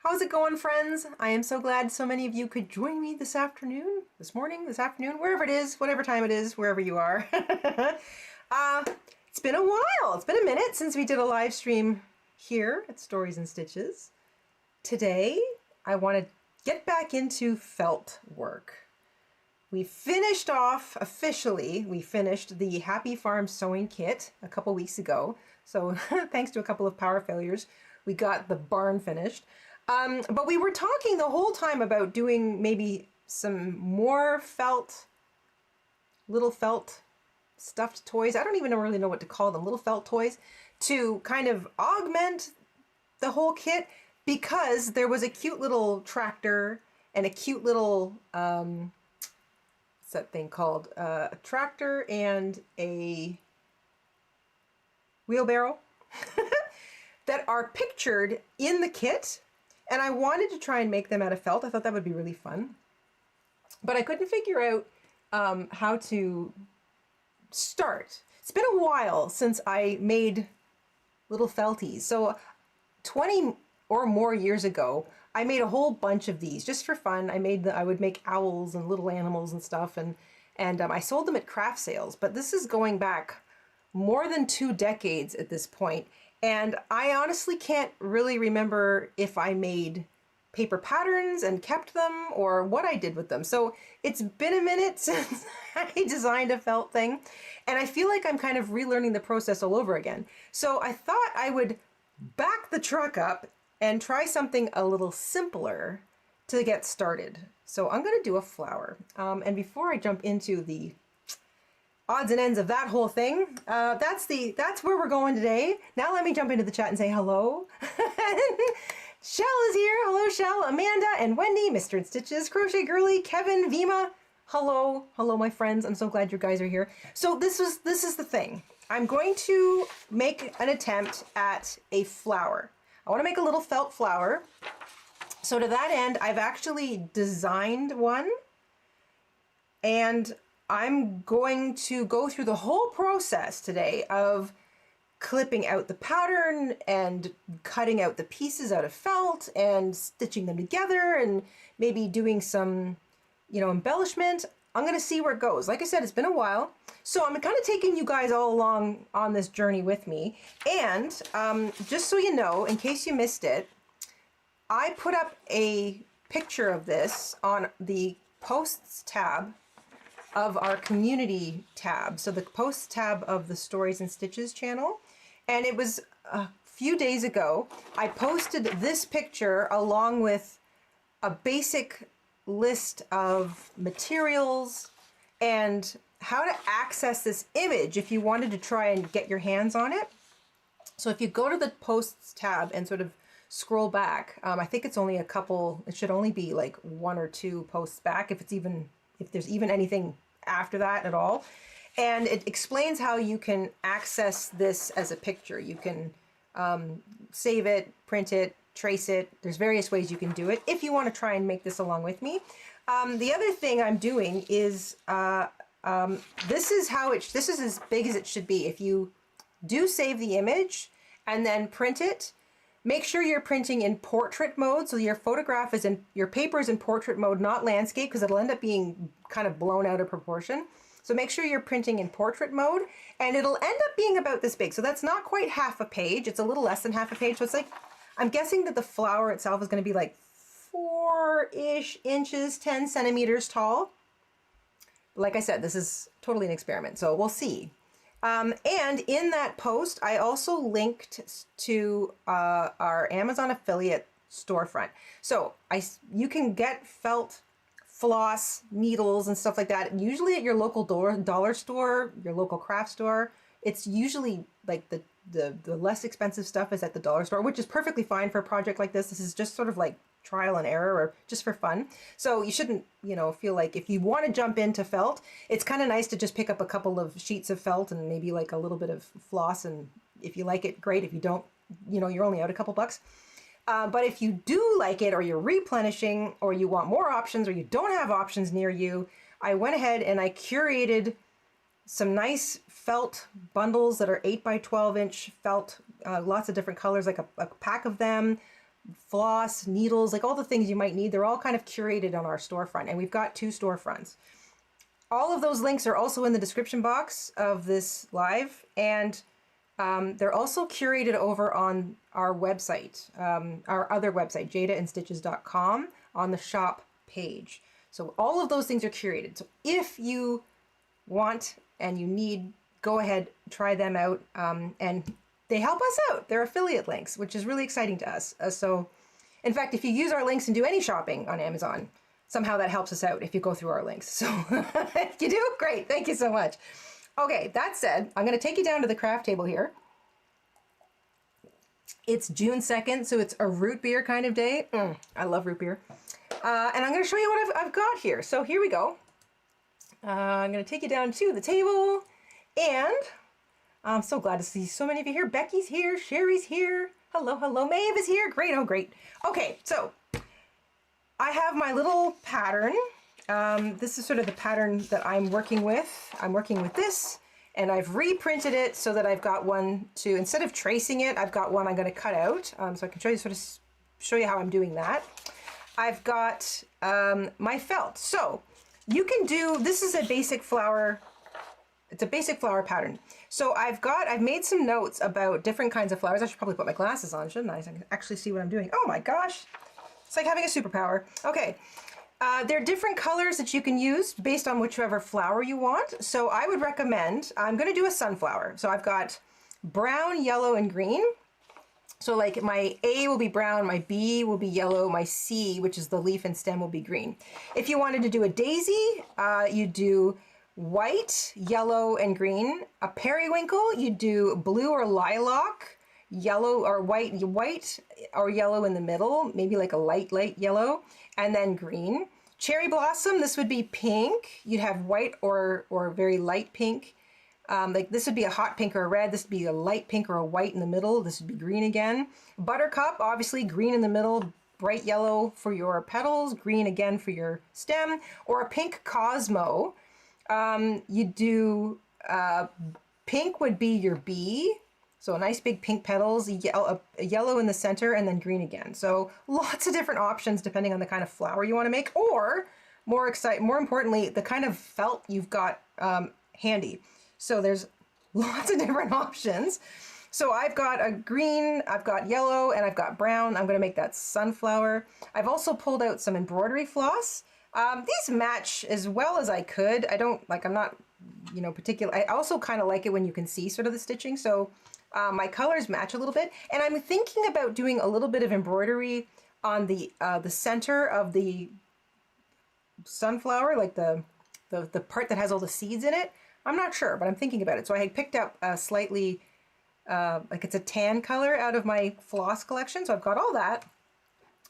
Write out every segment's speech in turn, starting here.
How's it going, friends? I am so glad so many of you could join me this afternoon, this morning, this afternoon, wherever it is, whatever time it is, wherever you are. It's been a while. It's been a minute since we did a live stream here at Stories and Stitches. Today, I want to get back into felt work. We finished off, officially, we finished the Happy Farm sewing kit a couple weeks ago. So thanks to a couple of power failures, we got the barn finished. But we were talking the whole time about doing maybe some more little felt stuffed toys. I don't even really know what to call them, little felt toys, to kind of augment the whole kit, because there was a cute little tractor and a cute little, what's that thing called? A tractor and a wheelbarrow that are pictured in the kit. And I wanted to try and make them out of felt. I thought that would be really fun. But I couldn't figure out how to start. It's been a while since I made little felties. So 20 or more years ago, I made a whole bunch of these just for fun. I would make owls and little animals and stuff. And I sold them at craft sales. But this is going back more than 2 decades at this point. And I honestly can't really remember if I made paper patterns and kept them or what I did with them. So it's been a minute since I designed a felt thing, and I feel like I'm kind of relearning the process all over again. So I thought I would back the truck up and try something a little simpler to get started. So I'm going to do a flower. And before I jump into the odds and ends of that whole thing, that's where we're going today. Now let me jump into the chat and say hello. Shell is here. Hello, Shell. Amanda and Wendy, Mr. InStitches, Crochet Girly, Kevin, Vima. Hello, my friends. I'm so glad you guys are here. So this is the thing. I'm going to make an attempt at a flower. I want to make a little felt flower. So to that end, I've actually designed one, and I'm going to go through the whole process today of clipping out the pattern and cutting out the pieces out of felt and stitching them together and maybe doing some, embellishment. I'm going to see where it goes. Like I said, it's been a while. So I'm kind of taking you guys all along on this journey with me. And just so you know, in case you missed it, I put up a picture of this on the posts tab of our community tab. So the posts tab of the Stories and Stitches channel. And it was a few days ago, I posted this picture along with a basic list of materials and how to access this image if you wanted to try and get your hands on it. So if you go to the posts tab and sort of scroll back, I think it's only a couple, it should only be like 1 or 2 posts back, if there's even anything after that at all. And it explains how you can access this as a picture. You can save it, print it, trace it. There's various ways you can do it if you want to try and make this along with me. The other thing I'm doing is this is as big as it should be. If you do save the image and then print it, make sure you're printing in portrait mode. So your photograph is your paper is in portrait mode, not landscape, because it'll end up being kind of blown out of proportion. So make sure you're printing in portrait mode, and it'll end up being about this big. So that's not quite half a page. It's a little less than half a page. So it's like, I'm guessing that the flower itself is going to be like 4-ish inches, 10 centimeters tall. Like I said, this is totally an experiment, so we'll see. And in that post, I also linked to our Amazon affiliate storefront. So you can get felt floss, needles, and stuff like that, usually at your local dollar store, your local craft store. It's usually like the less expensive stuff is at the dollar store, which is perfectly fine for a project like this. This is just sort of like trial and error or just for fun. So you shouldn't, feel like if you want to jump into felt, it's kind of nice to just pick up a couple of sheets of felt and maybe like a little bit of floss. And if you like it, great. If you don't, you're only out a couple bucks. But if you do like it, or you're replenishing, or you want more options, or you don't have options near you, I went ahead and I curated some nice felt bundles that are 8 by 12 inch felt, lots of different colors, like a pack of them, floss, needles, like all the things you might need. They're all kind of curated on our storefront, and we've got 2 storefronts. All of those links are also in the description box of this live, and they're also curated over on our website, our other website, jadainstitches.com, on the shop page. So all of those things are curated. So if you want and you need, go ahead, try them out, and they help us out. They're affiliate links, which is really exciting to us. So, in fact, if you use our links and do any shopping on Amazon, somehow that helps us out if you go through our links. So, if you do, great. Thank you so much. Okay, that said, I'm going to take you down to the craft table here. It's June 2nd, so it's a root beer kind of day. I love root beer. And I'm going to show you what I've got here. So here we go. I'm going to take you down to the table, and I'm so glad to see so many of you here. Becky's here, Sherry's here. Hello, hello. Maeve is here. Great, oh great. Okay, so I have my little pattern. This is sort of the pattern that I'm working with. I'm working with this, and I've reprinted it so that I've got one to, instead of tracing it, I've got one I'm going to cut out. So I can show you how I'm doing that. I've got my felt. So you can do, this is a basic flower, it's a basic flower pattern. So I've made some notes about different kinds of flowers. I should probably put my glasses on, shouldn't I? So I can actually see what I'm doing. Oh my gosh. It's like having a superpower. Okay. There are different colors that you can use based on whichever flower you want. So I would recommend, I'm going to do a sunflower. So I've got brown, yellow, and green. So like my A will be brown, my B will be yellow, my C, which is the leaf and stem, will be green. If you wanted to do a daisy, you do white, yellow, and green. A periwinkle, you do blue or lilac, yellow or white or yellow in the middle, maybe like a light yellow, and then green. Cherry blossom, this would be pink. You'd have white or very light pink. Like this would be a hot pink or a red. This would be a light pink or a white in the middle. This would be green again. Buttercup, obviously green in the middle, bright yellow for your petals, green again for your stem. Or a pink Cosmo. You do, pink would be your B. So a nice big pink petals, a yellow in the center, and then green again. So lots of different options depending on the kind of flower you want to make, or more importantly, the kind of felt you've got handy. So there's lots of different options. So I've got a green, I've got yellow, and I've got brown. I'm going to make that sunflower. I've also pulled out some embroidery floss. These match as well as I could. I'm not, particular. I also kind of like it when you can see sort of the stitching. So my colors match a little bit. And I'm thinking about doing a little bit of embroidery on the center of the sunflower, like the part that has all the seeds in it. I'm not sure, but I'm thinking about it. So I had picked up a slightly, like it's a tan color out of my floss collection. So I've got all that.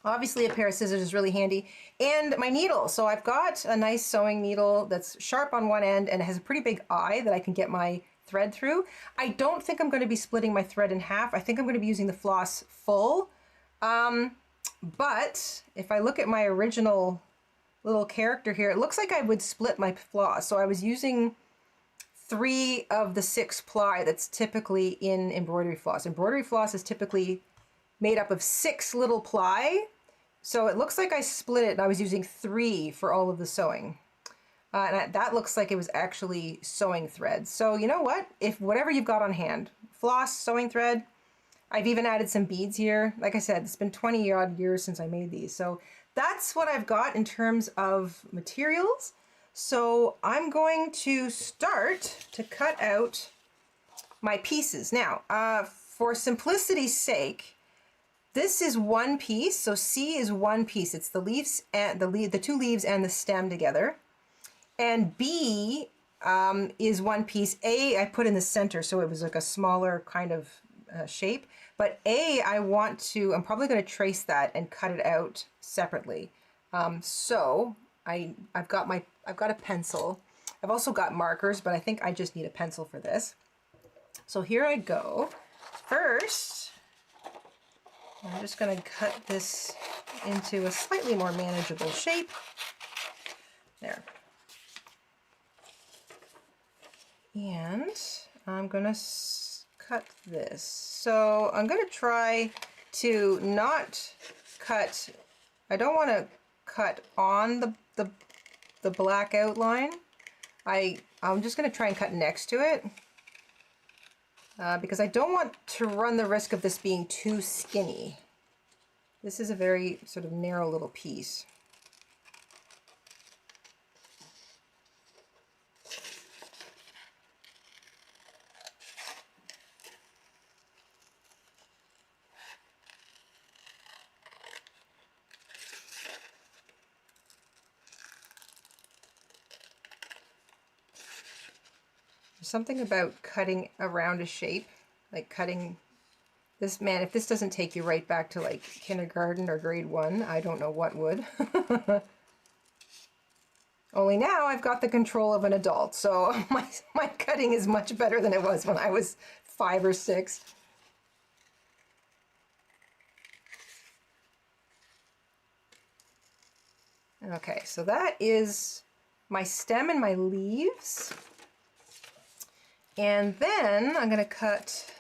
Obviously a pair of scissors is really handy. And my needle. So I've got a nice sewing needle that's sharp on one end and it has a pretty big eye that I can get my thread through. I don't think I'm going to be splitting my thread in half. I think I'm going to be using the floss full. But if I look at my original little character here, it looks like I would split my floss. So I was using 3 of the 6 ply that's typically in embroidery floss. Embroidery floss is typically made up of 6 little ply. So it looks like I split it and I was using 3 for all of the sewing. And that looks like it was actually sewing thread. So you know what? If whatever you've got on hand, floss, sewing thread, I've even added some beads here. Like I said, it's been 20 odd years since I made these. So that's what I've got in terms of materials. So I'm going to start to cut out my pieces. Now, for simplicity's sake, this is one piece. So C is one piece. It's the leaves and the 2 leaves and the stem together. And B is one piece. A I put in the center, so it was like a smaller kind of shape. But A, I'm probably going to trace that and cut it out separately. So I've got a pencil. I've also got markers, but I think I just need a pencil for this. So here I go. First, I'm just going to cut this into a slightly more manageable shape. There. And I'm going to cut this. So I'm going to try to not cut, I don't want to cut on the black outline. I'm just going to try and cut next to it because I don't want to run the risk of this being too skinny. This is a very sort of narrow little piece. Something about cutting around a shape, like cutting this, man, if this doesn't take you right back to like kindergarten or grade 1, I don't know what would. Only now I've got the control of an adult, so my cutting is much better than it was when I was 5 or 6. Okay, so that is my stem and my leaves. And then I'm going to cut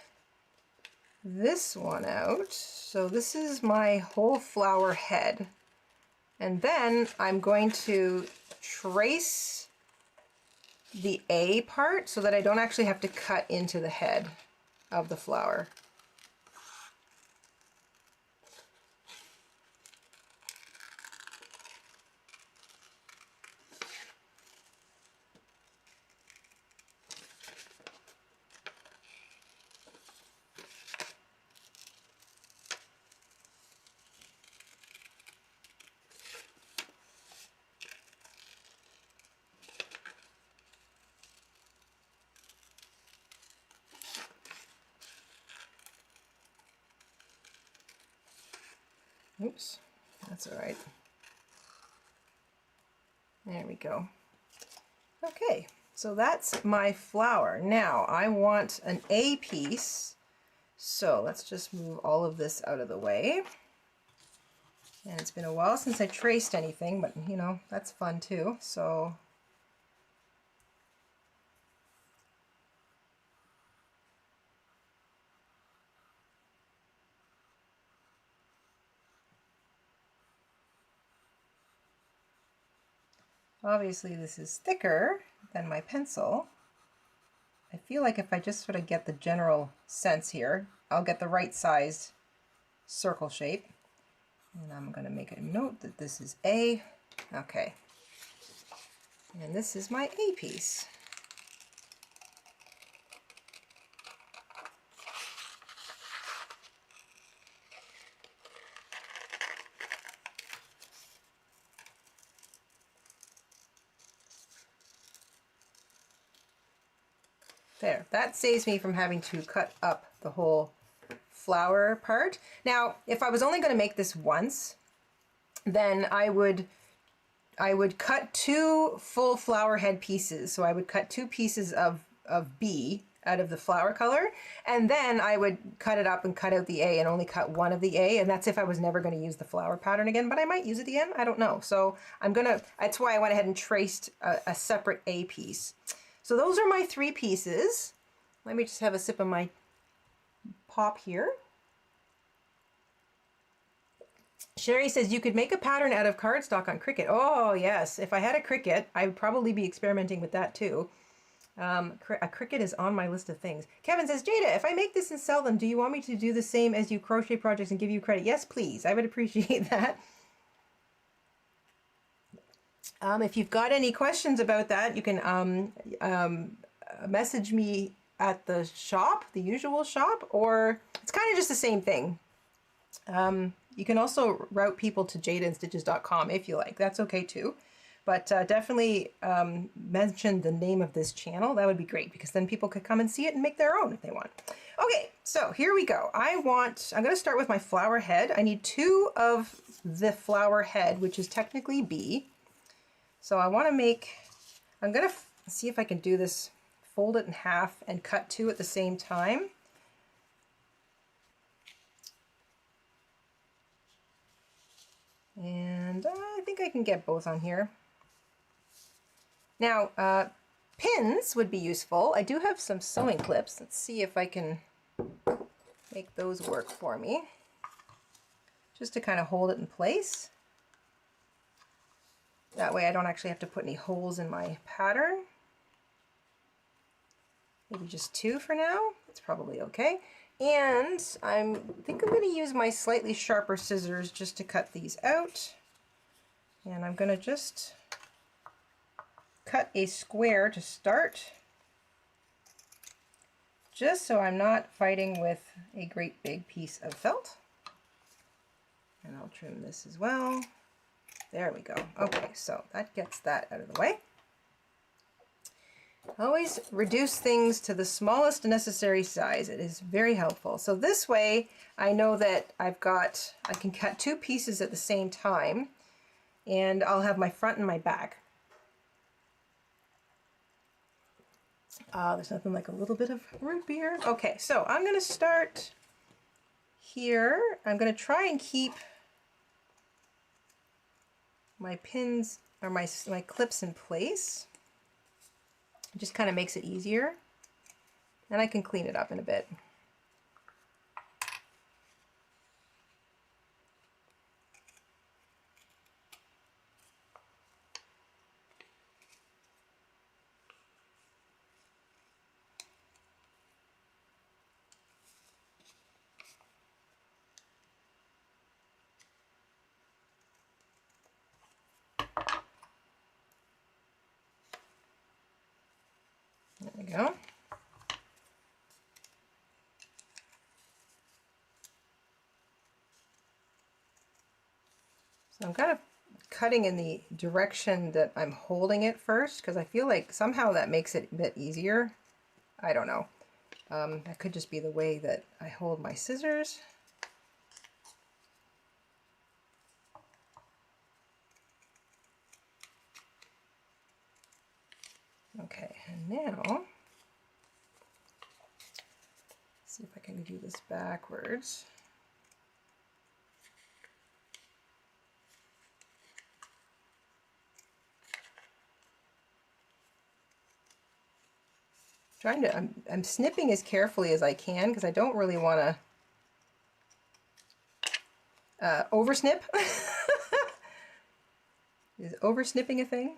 this one out. So this is my whole flower head. And then I'm going to trace the A part so that I don't actually have to cut into the head of the flower. Oops, that's all right. There we go. Okay, so that's my flower. Now I want an A piece, so let's just move all of this out of the way. And it's been a while since I traced anything, but you know, that's fun too. So obviously this is thicker than my pencil. I feel like if I just sort of get the general sense here, I'll get the right sized circle shape. And I'm going to make a note that this is A. Okay. And this is my A piece. There, that saves me from having to cut up the whole flower part. Now, if I was only going to make this once, then I would cut 2 full flower head pieces. So I would cut 2 pieces of B out of the flower color, and then I would cut it up and cut out the A and only cut 1 of the A, and that's if I was never going to use the flower pattern again, but I might use it again, I don't know. So that's why I went ahead and traced a separate A piece. So those are my 3 pieces. Let me just have a sip of my pop here. Sherry says you could make a pattern out of cardstock on Cricut. Oh yes, if I had a Cricut, I would probably be experimenting with that too. A Cricut is on my list of things. Kevin says, Jada, if I make this and sell them, do you want me to do the same as you crochet projects and give you credit? Yes, please. I would appreciate that. If you've got any questions about that, you can message me at the shop, the usual shop, or it's kind of just the same thing. You can also route people to jadainsstitches.com if you like. That's okay too. But definitely mention the name of this channel. That would be great because then people could come and see it and make their own if they want. Okay, so here we go. I'm going to start with my flower head. I need 2 of the flower head, which is technically B. So I want to I'm going to see if I can do this, fold it in half and cut 2 at the same time. And I think I can get both on here. Now, pins would be useful. I do have some sewing clips. Let's see if I can make those work for me. just to kind of hold it in place. That way I don't actually have to put any holes in my pattern. Maybe just 2 for now. That's probably okay. And I think I'm going to use my slightly sharper scissors just to cut these out. And I'm going to just cut a square to start, just so I'm not fighting with a great big piece of felt. And I'll trim this as well. There we go. Okay, so that gets that out of the way. Always reduce things to the smallest necessary size. It is very helpful. So this way I know that I can cut 2 pieces at the same time, and I'll have my front and my back. There's nothing like a little bit of root beer. Okay, so I'm going to start here. I'm going to try and keep my pins or my clips in place. It just kind of makes it easier. And I can clean it up in a bit. There we go. So I'm kind of cutting in the direction that I'm holding it first, because I feel like somehow that makes it a bit easier. I don't know. That could just be the way that I hold my scissors. Okay, and now, let's see if I can do this backwards. I'm snipping as carefully as I can because I don't really want to over snip. Is over snipping a thing?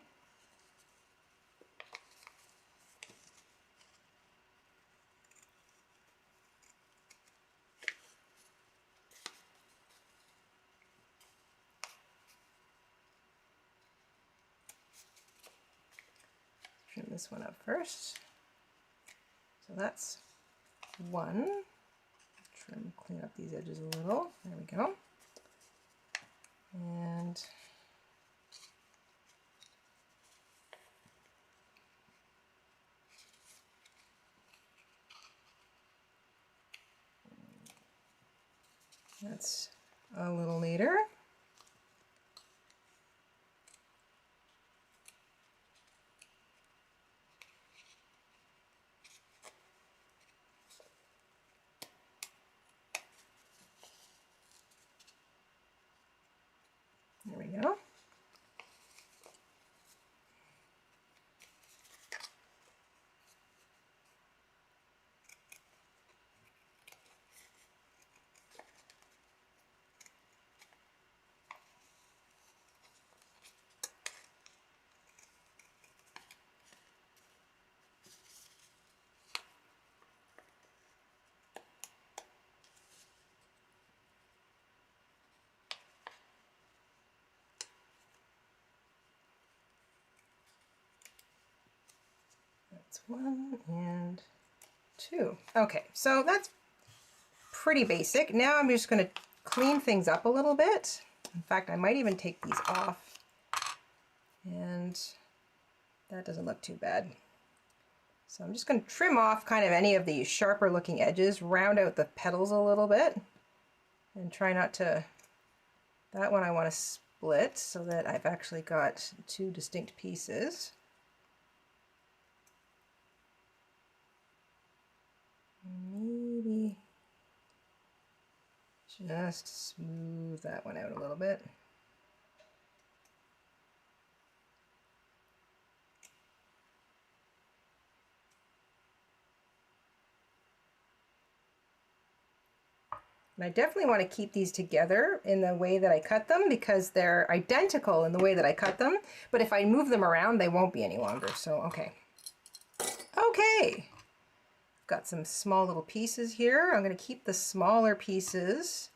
Trim this one up first. So that's one. Trim, clean up these edges a little. There we go. And that's a little later. There we go. That's 1 and 2. Okay, so that's pretty basic. Now I'm just going to clean things up a little bit. In fact, I might even take these off, and that doesn't look too bad. So I'm just going to trim off kind of any of these sharper looking edges, round out the petals a little bit, and try not to, that one I want to split so that I've actually got 2 distinct pieces. Maybe just smooth that one out a little bit. And I definitely want to keep these together in the way that I cut them because they're identical in the way that I cut them. But if I move them around, they won't be any longer. So, okay. Okay. Got some small little pieces here. I'm going to keep the smaller pieces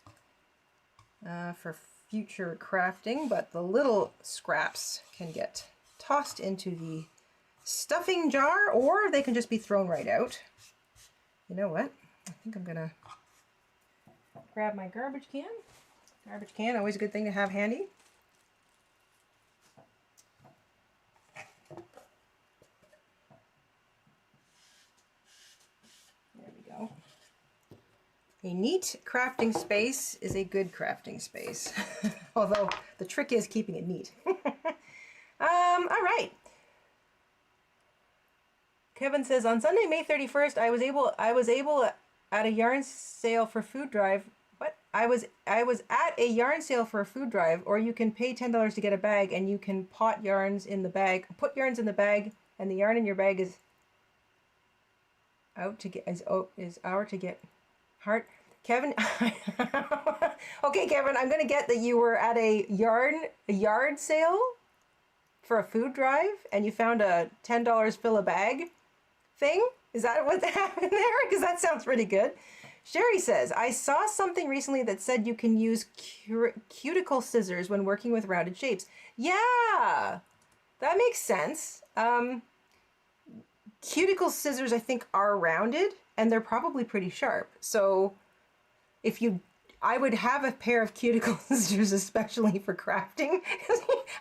for future crafting, but the little scraps can get tossed into the stuffing jar, or they can just be thrown right out. You know what? I think I'm going to grab my garbage can. Garbage can, always a good thing to have handy. There we go. A neat crafting space is a good crafting space. Although the trick is keeping it neat. All right. Kevin says, on Sunday, May 31st, I was able at a yarn sale for food drive. What? I was at a yarn sale for a food drive, or you can pay $10 to get a bag and you can put yarns in the bag, and the yarn in your bag is out to get is out to get heart. Kevin, okay, Kevin, I'm gonna get that you were at a yard sale for a food drive and you found a $10 fill a bag thing. Is that what happened there? Because that sounds pretty good. Sherry says, I saw something recently that said you can use cuticle scissors when working with rounded shapes. Yeah, that makes sense. Cuticle scissors, I think, are rounded and they're probably pretty sharp. So I would have a pair of cuticle scissors, especially for crafting.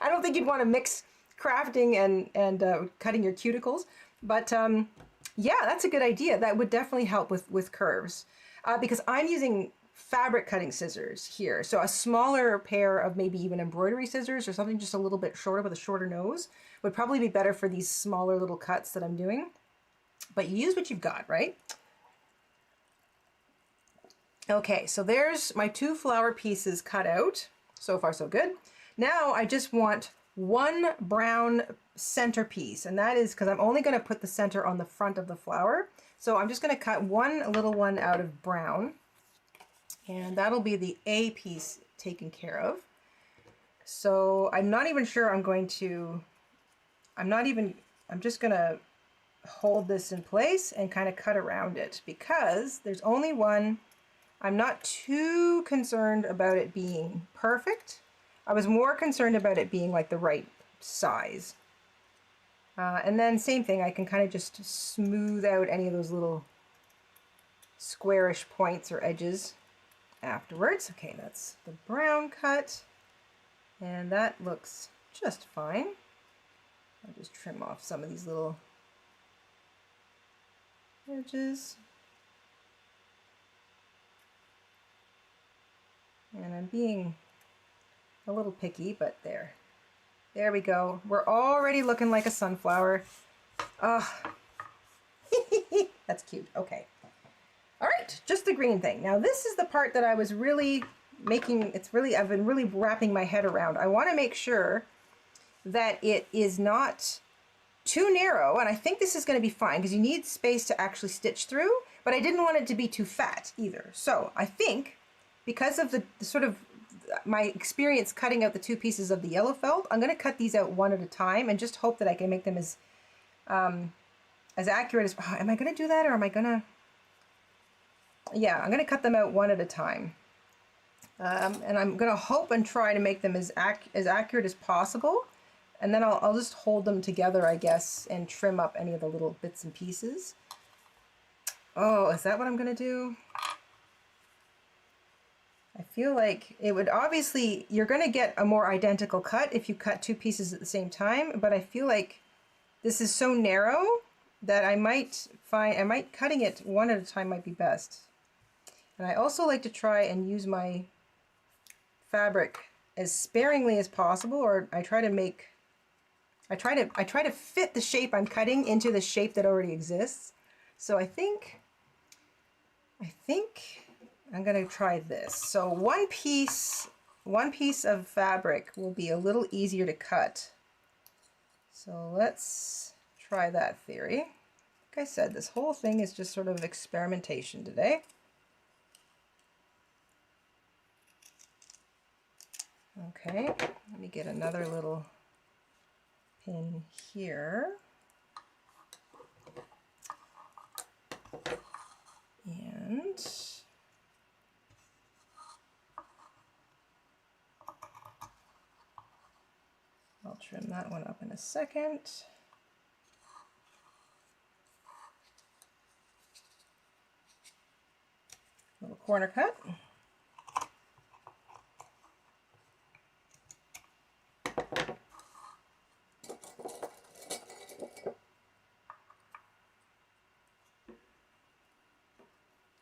I don't think you'd want to mix crafting and cutting your cuticles. But yeah, that's a good idea. That would definitely help with curves. Because I'm using fabric cutting scissors here. So a smaller pair of maybe even embroidery scissors or something just a little bit shorter with a shorter nose would probably be better for these smaller little cuts that I'm doing. But you use what you've got, right? Okay, so there's my 2 flower pieces cut out. So far, so good. Now I just want one brown centerpiece, and that is because I'm only going to put the center on the front of the flower. So I'm just going to cut one little one out of brown, and that'll be the A piece taken care of. So I'm not even sure I'm just going to hold this in place and kind of cut around it because there's only one. I'm not too concerned about it being perfect. I was more concerned about it being like the right size. And then same thing, I can kind of just smooth out any of those little squarish points or edges afterwards. Okay, that's the brown cut. And that looks just fine. I'll just trim off some of these little edges. And I'm being a little picky, but there we go. We're already looking like a sunflower. Oh, that's cute. Okay. All right, just the green thing. Now this is the part that I was really making, I've been really wrapping my head around. I want to make sure that it is not too narrow, and I think this is going to be fine because you need space to actually stitch through, but I didn't want it to be too fat either. So I think because of the sort of my experience cutting out the 2 pieces of the yellow felt, I'm going to cut these out one at a time and just hope that I can make them as accurate as, am I going to do that, or am I going to, yeah, I'm going to cut them out one at a time. And I'm going to hope and try to make them as accurate as possible. And then I'll just hold them together, I guess, and trim up any of the little bits and pieces. Oh, is that what I'm going to do? I feel like it would obviously, you're going to get a more identical cut if you cut 2 pieces at the same time, but I feel like this is so narrow that I might cutting it one at a time might be best. And I also like to try and use my fabric as sparingly as possible, or I try to fit the shape I'm cutting into the shape that already exists. So I think I'm going to try this. So one piece of fabric will be a little easier to cut. So let's try that theory. Like I said, this whole thing is just sort of experimentation today. Okay, let me get another little pin here. And I'll trim that one up in a second. Little corner cut.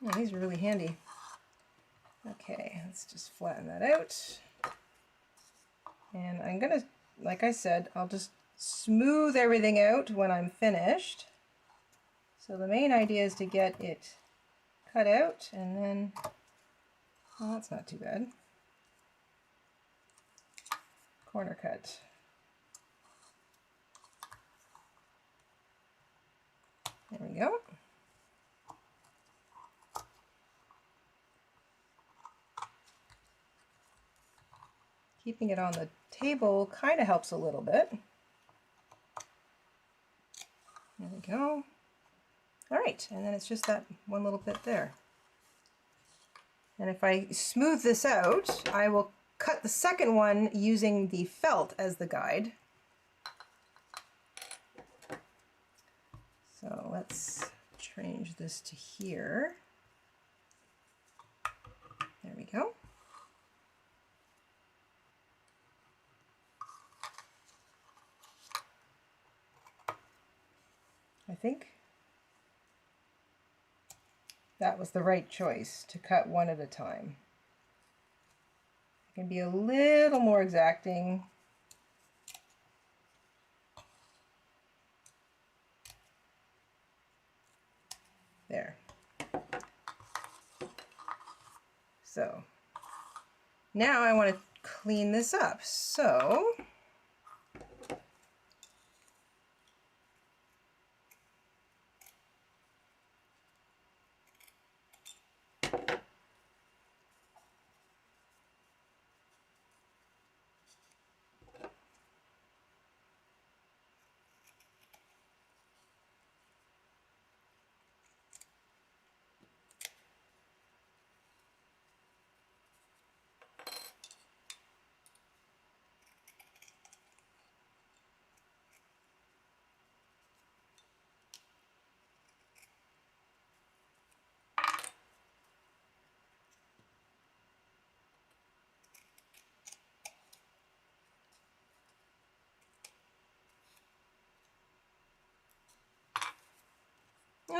Oh, these are really handy. Okay, let's just flatten that out. And I'm gonna, like I said, I'll just smooth everything out when I'm finished. So the main idea is to get it cut out, and then, well, that's not too bad. Corner cut. There we go. Keeping it on the table kind of helps a little bit. There we go. All right, and then it's just that one little bit there. And if I smooth this out, I will cut the second one using the felt as the guide. So let's change this to here. There we go. I think that was the right choice, to cut one at a time. I can be a little more exacting. There. So now I want to clean this up. So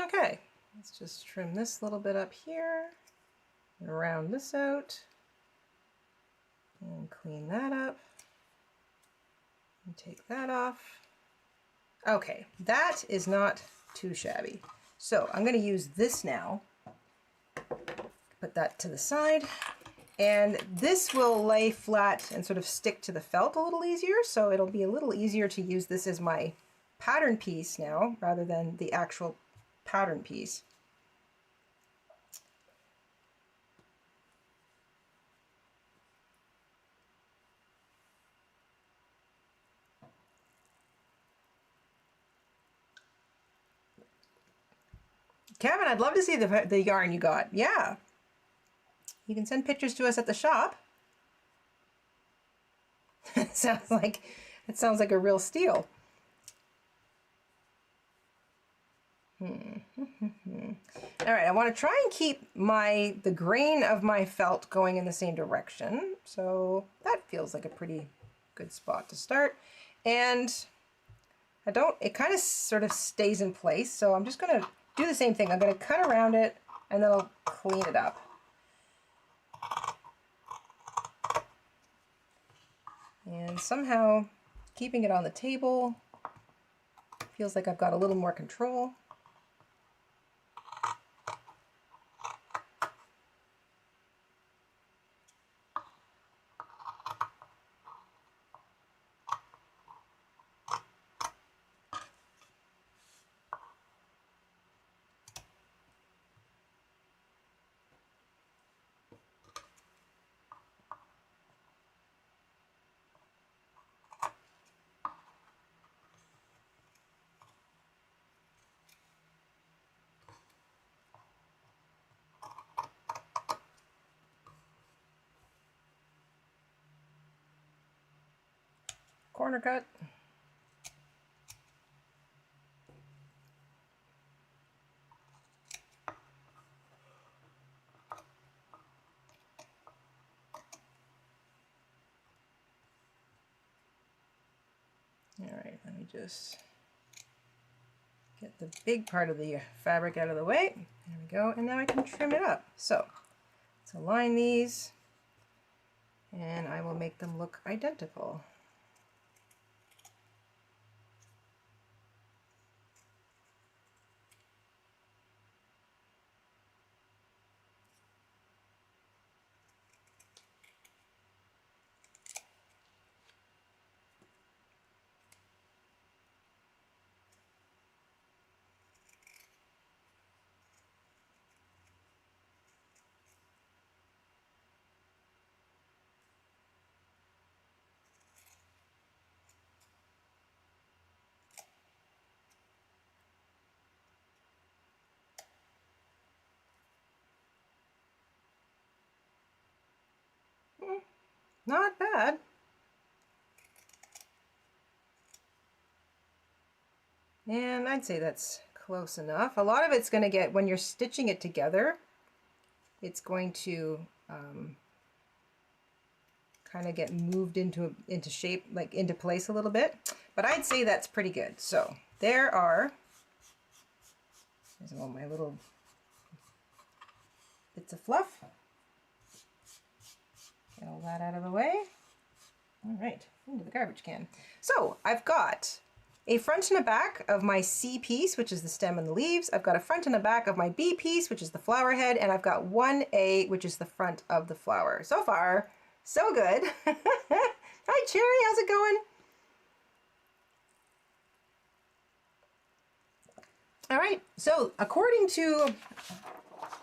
okay, let's just trim this little bit up here and round this out and clean that up and take that off. Okay, that is not too shabby. So I'm going to use this now. Put that to the side, and this will lay flat and sort of stick to the felt a little easier, so it'll be a little easier to use this as my pattern piece now rather than the actual pattern piece. Kevin, I'd love to see the yarn you got. Yeah. You can send pictures to us at the shop. It sounds like a real steal. All right, I want to try and keep the grain of my felt going in the same direction. So that feels like a pretty good spot to start. And it kind of sort of stays in place. So I'm just going to do the same thing. I'm going to cut around it and then I'll clean it up. And somehow keeping it on the table feels like I've got a little more control. corner cut. All right, let me just get the big part of the fabric out of the way. There we go, and now I can trim it up. So let's align these, and I will make them look identical. Not bad. And I'd say that's close enough. A lot of it's going to get, when you're stitching it together, it's going to kind of get moved into shape, like into place a little bit. But I'd say that's pretty good. So there's all my little bits of fluff. Get all that out of the way. All right, into the garbage can. So I've got a front and a back of my C piece, which is the stem and the leaves. I've got a front and a back of my B piece, which is the flower head, and I've got 1A, which is the front of the flower. So far, so good. Hi, Cherry, how's it going? All right, so according to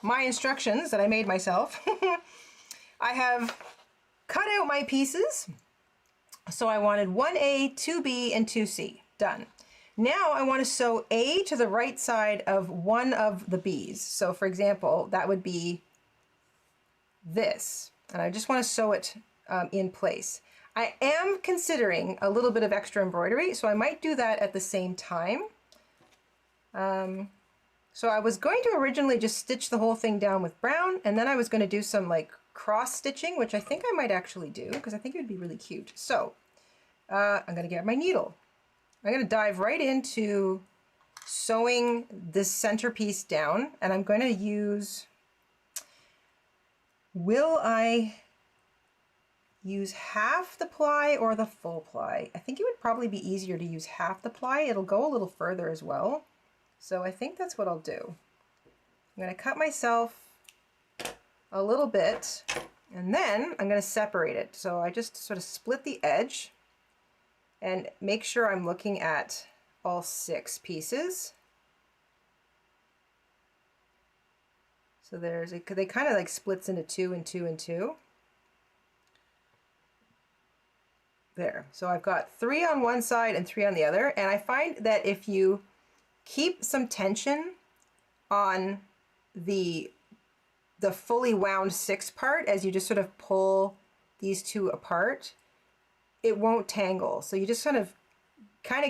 my instructions that I made myself, I have cut out my pieces. So I wanted 1A, 2B, and 2C. Done. Now I want to sew A to the right side of one of the B's. So for example, that would be this. And I just want to sew it in place. I am considering a little bit of extra embroidery, so I might do that at the same time. So I was going to originally just stitch the whole thing down with brown, and then I was going to do some like cross stitching, which I think I might actually do because I think it would be really cute. So I'm going to get my needle. I'm going to dive right into sewing this centerpiece down, and I'm going to use, will I use half the ply or the full ply? I think it would probably be easier to use half the ply. It'll go a little further as well. So I think that's what I'll do. I'm going to cut myself a little bit, and then I'm going to separate it. So I just sort of split the edge and make sure I'm looking at all 6 pieces. So they kind of like splits into 2 and 2 and 2. There. So I've got 3 on one side and 3 on the other. And I find that if you keep some tension on the fully wound 6 part as you just sort of pull these 2 apart, it won't tangle. So you just kind of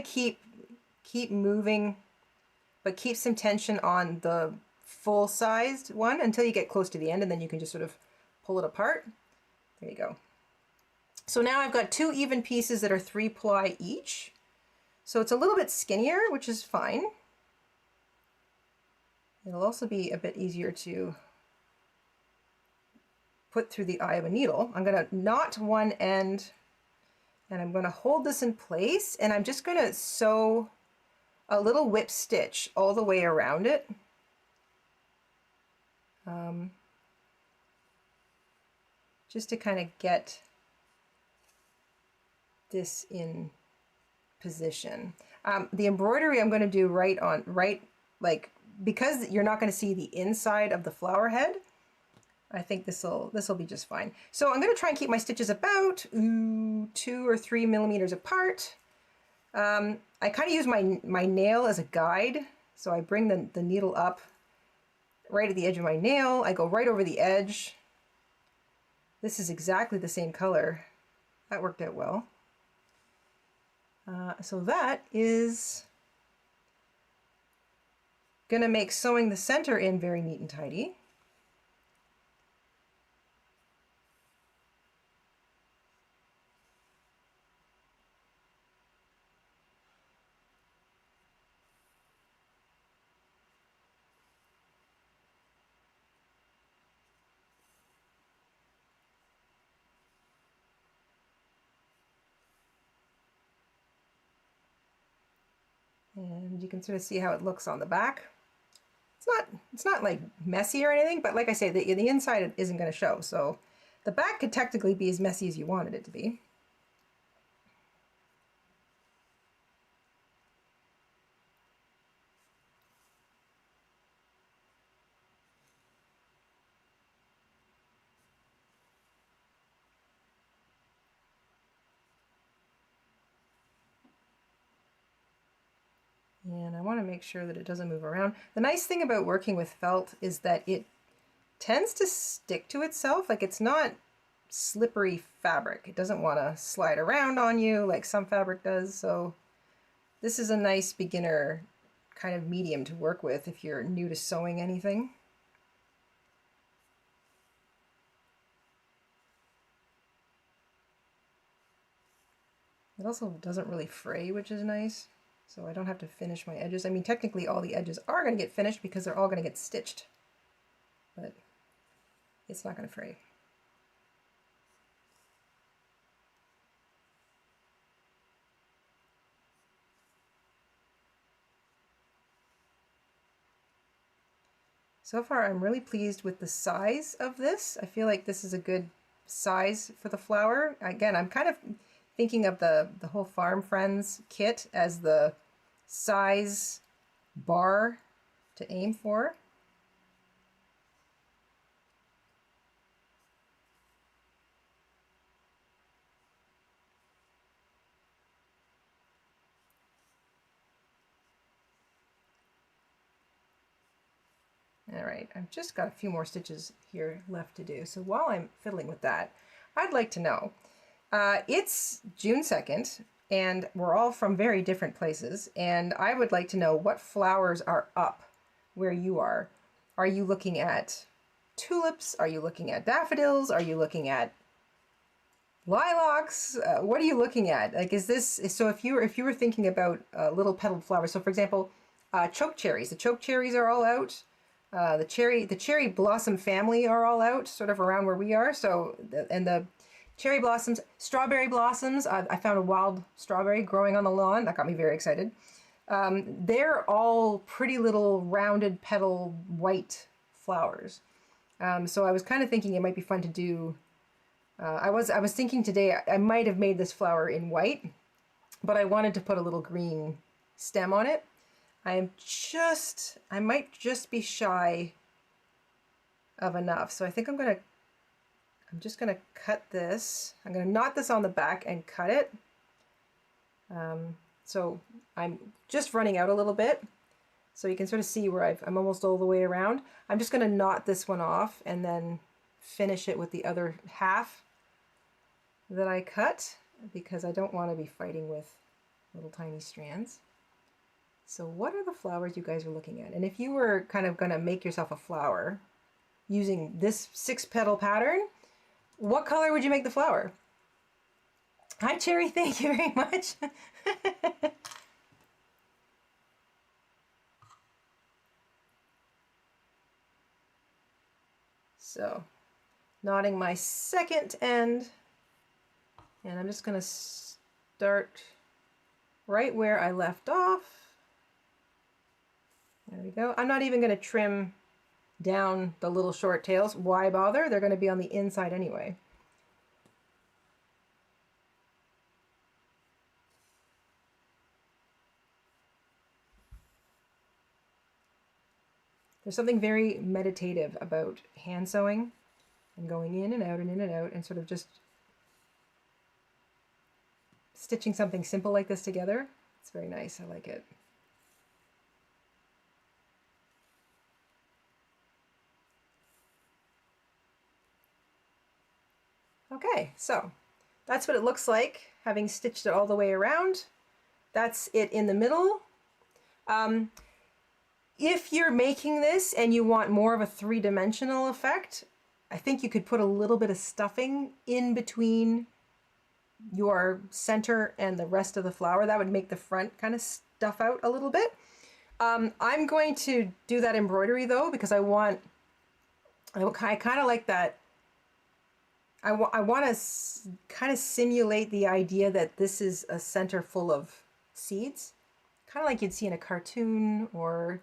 keep moving, but keep some tension on the full-sized one until you get close to the end, and then you can just sort of pull it apart. There you go. So now I've got 2 even pieces that are 3 ply each. So it's a little bit skinnier, which is fine. It'll also be a bit easier to put through the eye of a needle. I'm going to knot one end, and I'm going to hold this in place, and I'm just going to sew a little whip stitch all the way around it. Just to kind of get this in position. The embroidery I'm going to do like, because you're not going to see the inside of the flower head, I think this'll be just fine. So I'm going to try and keep my stitches about 2 or 3 millimeters apart. I kind of use my nail as a guide. So I bring the needle up right at the edge of my nail. I go right over the edge. This is exactly the same color. That worked out well. So that is going to make sewing the center in very neat and tidy. And you can sort of see how it looks on the back. It's not like messy or anything, but like I say, the inside isn't going to show. So the back could technically be as messy as you wanted it to be. And I want to make sure that it doesn't move around. The nice thing about working with felt is that it tends to stick to itself. Like, it's not slippery fabric. It doesn't want to slide around on you like some fabric does. So this is a nice beginner kind of medium to work with if you're new to sewing anything. It also doesn't really fray, which is nice. So I don't have to finish my edges. I mean, technically all the edges are going to get finished because they're all going to get stitched, but it's not going to fray. So far, I'm really pleased with the size of this. I feel like this is a good size for the flower. Again, I'm kind of thinking of the whole Farm Friends kit as the size bar to aim for. All right, I've just got a few more stitches here left to do. So while I'm fiddling with that, I'd like to know, it's June 2nd, and we're all from very different places, and I would like to know what flowers are up where you are. Are you looking at tulips? Are you looking at daffodils? Are you looking at lilacs? What are you looking at? Like, is this, so if you were thinking about little petaled flowers, so for example, choke cherries. The choke cherries are all out. The cherry blossom family are all out, sort of around where we are. So, and the cherry blossoms, strawberry blossoms. I found a wild strawberry growing on the lawn. That got me very excited. They're all pretty little rounded petal white flowers. So I was kind of thinking it might be fun to do. I was thinking today I might have made this flower in white, but I wanted to put a little green stem on it. I might just be shy of enough. So I think I'm just gonna cut this. I'm gonna knot this on the back and cut it. So I'm just running out a little bit. So you can sort of see where I'm almost all the way around. I'm just gonna knot this one off and then finish it with the other half that I cut, because I don't want to be fighting with little tiny strands. So what are the flowers you guys are looking at? And if you were kind of going to make yourself a flower using this 6-petal pattern, what color would you make the flower? Hi, Cherry. Thank you very much. So, knotting my second end, and I'm just going to start right where I left off. There we go. I'm not even going to trim down the little short tails. Why bother? They're going to be on the inside anyway. There's something very meditative about hand sewing and going in and out and in and out and sort of just stitching something simple like this together. It's very nice. I like it. Okay, so that's what it looks like, having stitched it all the way around. That's it in the middle. If you're making this and you want more of a three-dimensional effect, I think you could put a little bit of stuffing in between your center and the rest of the flower. That would make the front kind of stuff out a little bit. I'm going to do that embroidery though, because I kind of like that. I want to kind of simulate the idea that this is a center full of seeds, kind of like you'd see in a cartoon or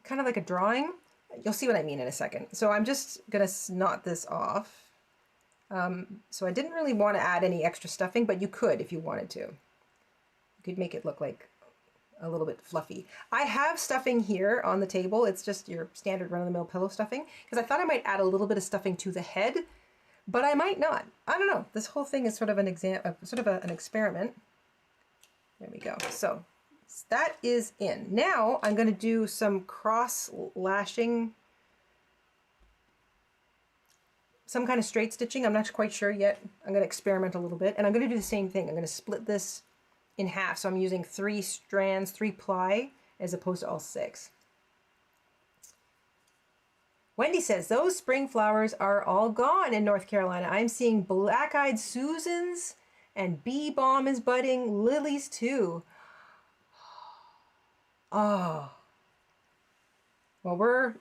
kind of like a drawing. You'll see what I mean in a second. So I'm just gonna knot this off. So I didn't really want to add any extra stuffing, but you could if you wanted to. You could make it look like a little bit fluffy. I have stuffing here on the table. It's just your standard run-of-the-mill pillow stuffing, because I thought I might add a little bit of stuffing to the head, but I might not. I don't know. This whole thing is sort of an an experiment. There we go. So that is in. Now I'm going to do some cross lashing, some kind of straight stitching. I'm not quite sure yet. I'm going to experiment a little bit, and I'm going to do the same thing. I'm going to split this in half. So I'm using 3 strands, 3 ply, as opposed to all 6. Wendy says, those spring flowers are all gone in North Carolina. I'm seeing black-eyed Susans, and bee balm is budding, lilies too. Oh. Well, we're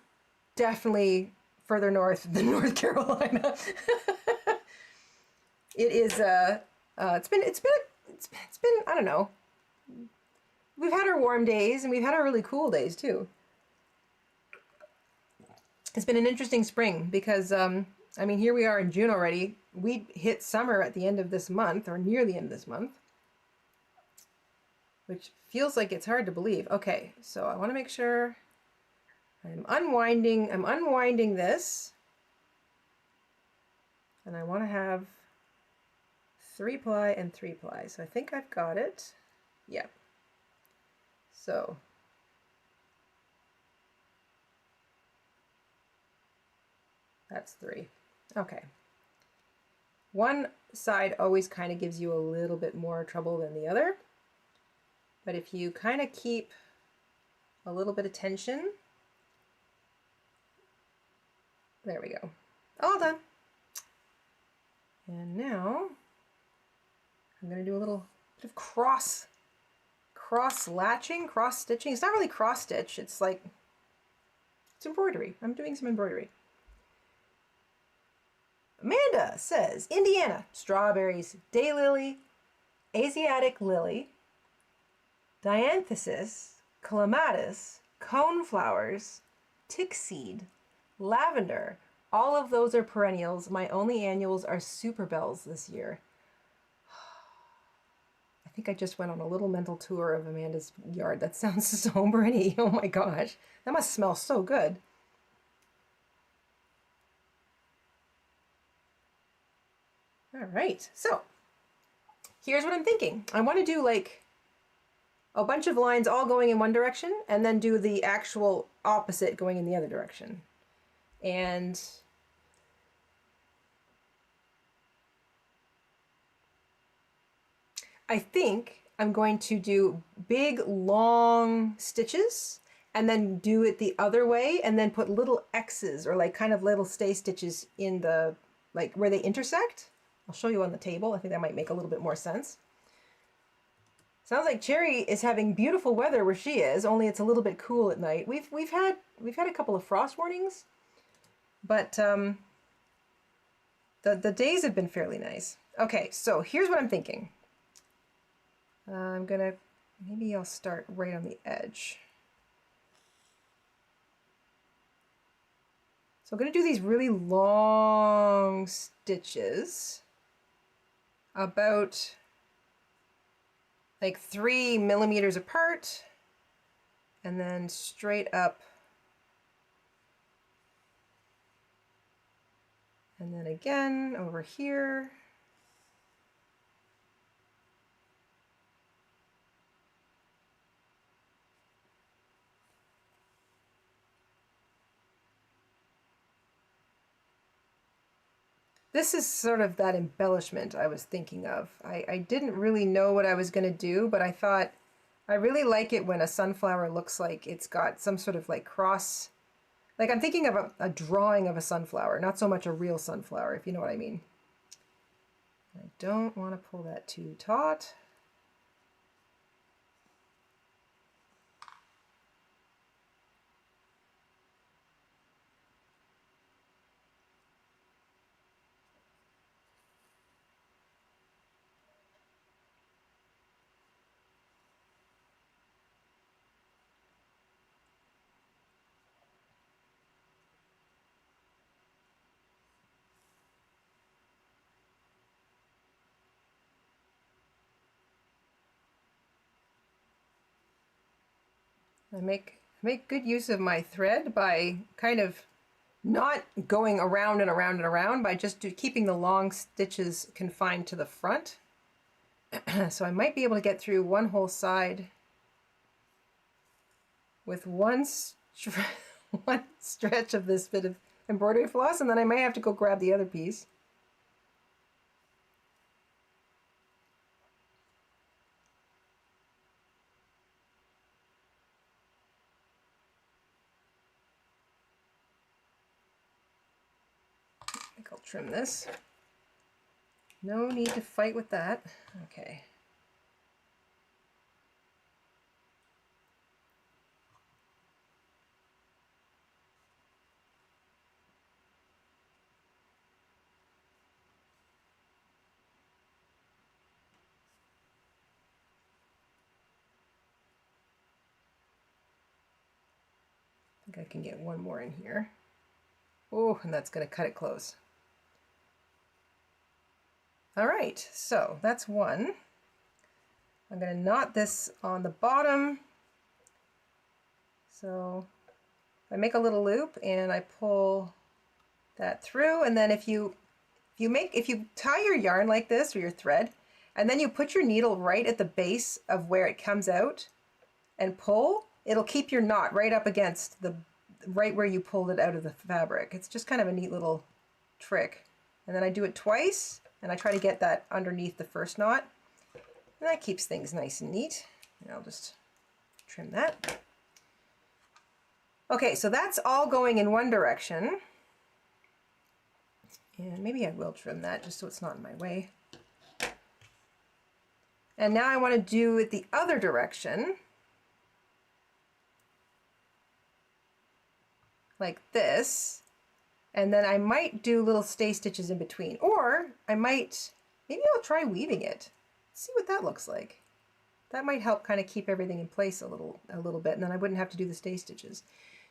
definitely further north than North Carolina. It is it's been I don't know. We've had our warm days and we've had our really cool days too. It's been an interesting spring because I mean, here we are in June already. We hit summer at the end of this month, or near the end of this month, which feels like it's hard to believe. Okay, so I want to make sure I'm unwinding this, and I want to have 3 ply and 3 ply. So I think I've got it. Yep. So that's 3. Okay. One side always kind of gives you a little bit more trouble than the other, but if you kind of keep a little bit of tension, there we go. All done. And now I'm going to do a little bit of cross latching, cross stitching. It's not really cross stitch. It's like, it's embroidery. I'm doing some embroidery. Amanda says, Indiana, strawberries, daylily, Asiatic lily, dianthesis, clematis, coneflowers, tickseed, lavender. All of those are perennials. My only annuals are super bells this year. I think I just went on a little mental tour of Amanda's yard. That sounds so pretty. Oh my gosh. That must smell so good. All right, so here's what I'm thinking. I want to do like a bunch of lines all going in one direction and then do the actual opposite going in the other direction. And I think I'm going to do big long stitches and then do it the other way and then put little X's or like kind of little stay stitches in the, like where they intersect. I'll show you on the table. I think that might make a little bit more sense. Sounds like Cherry is having beautiful weather where she is, only it's a little bit cool at night. We've had a couple of frost warnings, but the days have been fairly nice. Okay, so here's what I'm thinking. Maybe I'll start right on the edge. So I'm going to do these really long stitches, about like 3 millimeters apart, and then straight up, and then again over here. This is sort of that embellishment I was thinking of. I didn't really know what I was going to do, but I thought I really like it when a sunflower looks like it's got some sort of like cross. Like I'm thinking of a drawing of a sunflower, not so much a real sunflower, if you know what I mean. I don't want to pull that too taut. I make good use of my thread by kind of not going around and around and around, by just keeping the long stitches confined to the front. So I might be able to get through one whole side with one stretch of this bit of embroidery floss, and then I might have to go grab the other piece. I think I'll trim this. No need to fight with that. Okay. I think I can get one more in here. Oh, and that's going to cut it close. All right, so that's one. I'm going to knot this on the bottom. So I make a little loop and I pull that through, and then if you tie your yarn like this, or your thread, and then you put your needle right at the base of where it comes out and pull, it'll keep your knot right up against the right where you pulled it out of the fabric. It's just kind of a neat little trick. And then I do it twice, and I try to get that underneath the first knot, and that keeps things nice and neat. And I'll just trim that. Okay, so that's all going in one direction. And maybe I will trim that just so it's not in my way. And now I want to do it the other direction. Like this. And then I might do little stay stitches in between. Or maybe I'll try weaving it. See what that looks like. That might help kind of keep everything in place a little bit, and then I wouldn't have to do the stay stitches.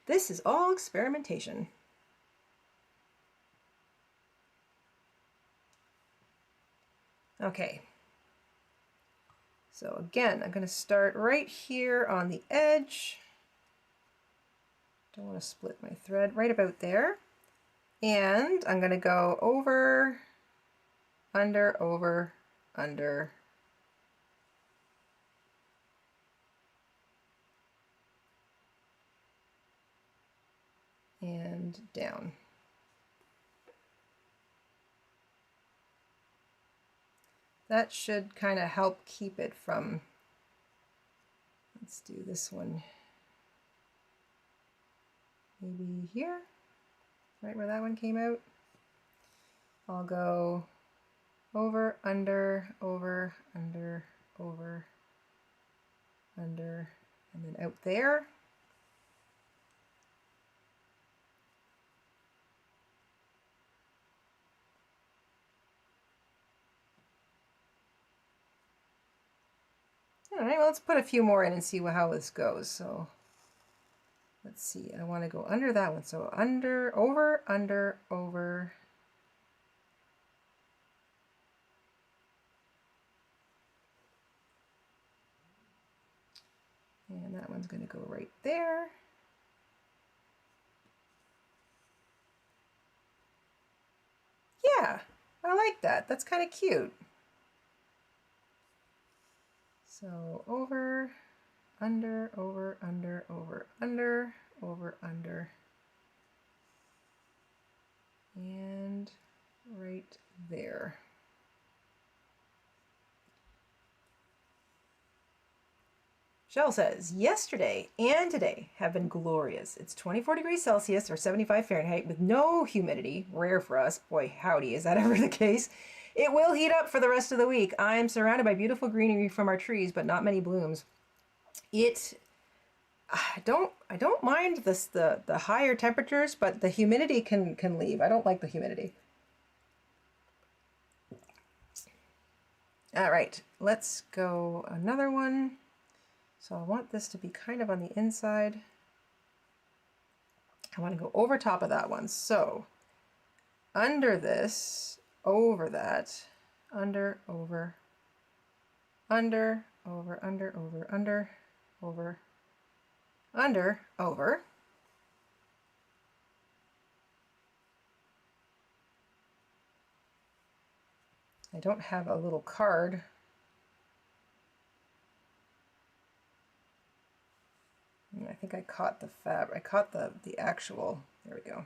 This is all experimentation. Okay, so again, I'm going to start right here on the edge. Don't want to split my thread, right about there. And I'm going to go over, under, over, under, and down. That should kind of help keep it from, let's do this one maybe here, right where that one came out. I'll go over, under, over, under, over, under, and then out there. All right, well, let's put a few more in and see how this goes. So let's see, I want to go under that one. So under, over, under, over. And that one's going to go right there. Yeah, I like that. That's kind of cute. So over, under, over, under, over, under, over, under, and right there. Shell says, yesterday and today have been glorious. It's 24 degrees Celsius or 75 Fahrenheit with no humidity. Rare for us. Boy, howdy, is that ever the case? It will heat up for the rest of the week. I'm surrounded by beautiful greenery from our trees, but not many blooms. I don't mind this the higher temperatures, but the humidity can leave. I don't like the humidity. All right, let's go another one. So I want this to be kind of on the inside. I want to go over top of that one. So under this, over that, under, over, under, over, under, over, under, over, under, over. I don't have a little card. I think I caught the fabric. I caught the actual, there we go.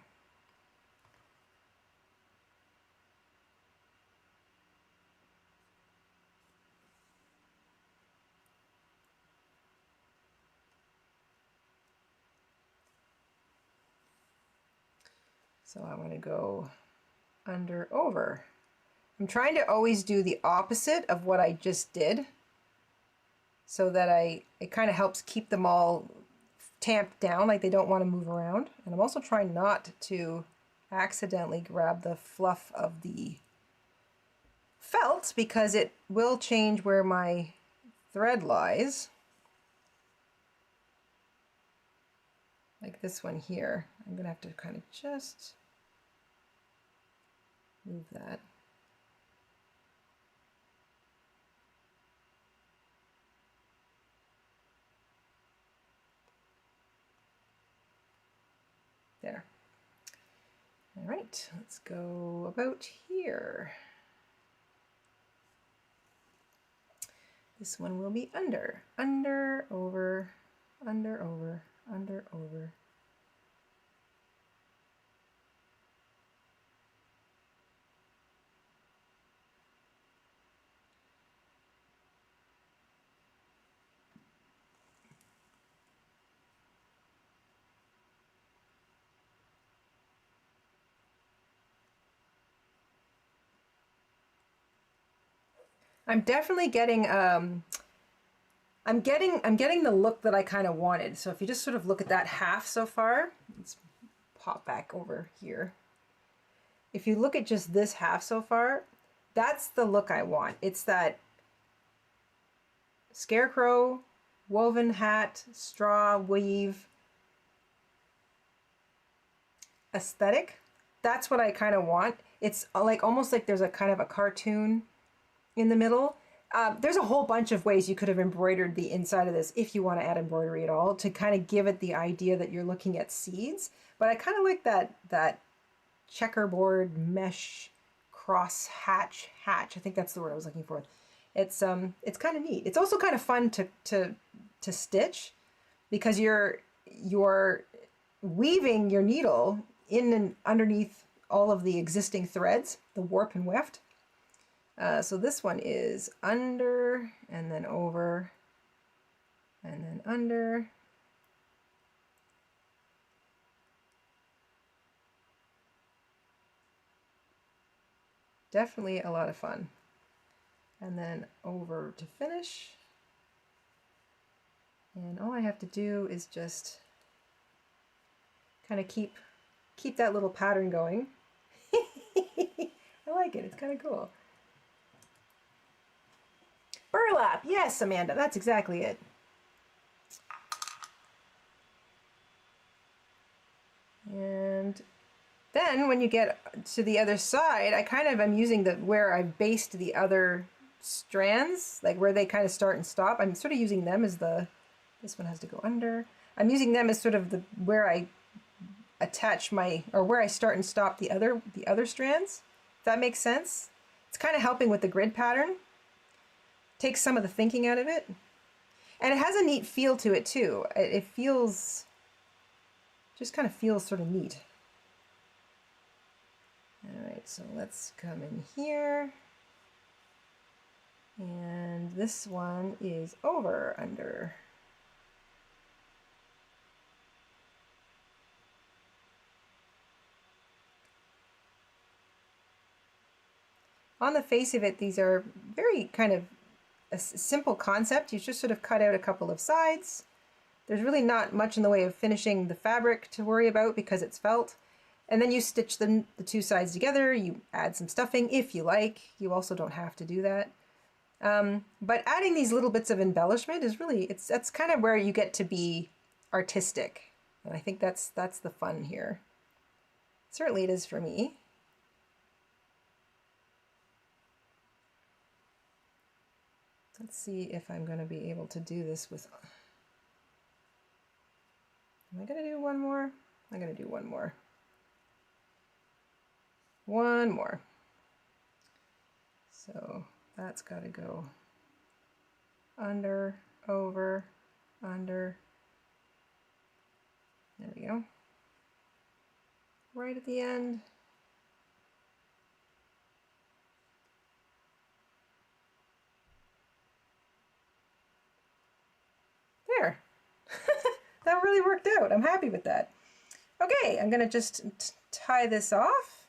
So I want to go under, over. I'm trying to always do the opposite of what I just did so that it kind of helps keep them all tamped down, like they don't want to move around. And I'm also trying not to accidentally grab the fluff of the felt because it will change where my thread lies. Like this one here. I'm going to have to kind of just move that. There. All right, let's go about here. This one will be under, under, over, under, over, under, over. I'm definitely getting I'm getting the look that I kind of wanted. So if you just sort of look at that half so far, let's pop back over here. If you look at just this half so far, that's the look I want. It's that scarecrow, woven hat, straw, weave aesthetic. That's what I kind of want. It's like almost like there's a kind of a cartoon in the middle. There's a whole bunch of ways you could have embroidered the inside of this if you want to add embroidery at all to kind of give it the idea that you're looking at seeds. But I kind of like that checkerboard mesh cross hatch. I think that's the word I was looking for. It's kind of neat. It's also kind of fun to stitch because you're weaving your needle in and underneath all of the existing threads, the warp and weft. So this one is under and then over and then under. Definitely a lot of fun. And then over to finish. And all I have to do is just kind of keep that little pattern going. I like it. It's kind of cool. Burlap. Yes, Amanda, that's exactly it. And then when you get to the other side, I kind of am using where I've based the other strands, like where they kind of start and stop. I'm sort of using them as this one has to go under. I'm using them as sort of where I attach where I start and stop the other strands. If that makes sense. It's kind of helping with the grid pattern. Takes some of the thinking out of it. And it has a neat feel to it too. It feels, just kind of feels sort of neat. All right, so let's come in here. And this one is over, under. On the face of it, these are very kind of a simple concept. You just sort of cut out a couple of sides. There's really not much in the way of finishing the fabric to worry about because it's felt. And then you stitch the two sides together. You add some stuffing if you like. You also don't have to do that. But adding these little bits of embellishment is really, that's kind of where you get to be artistic. And I think that's the fun here. Certainly it is for me. Let's see if I'm going to be able to do this with... Am I going to do one more? I'm going to do one more. One more. So that's got to go under, over, under. There we go. Right at the end. There. That really worked out. I'm happy with that. Okay, I'm going to just tie this off.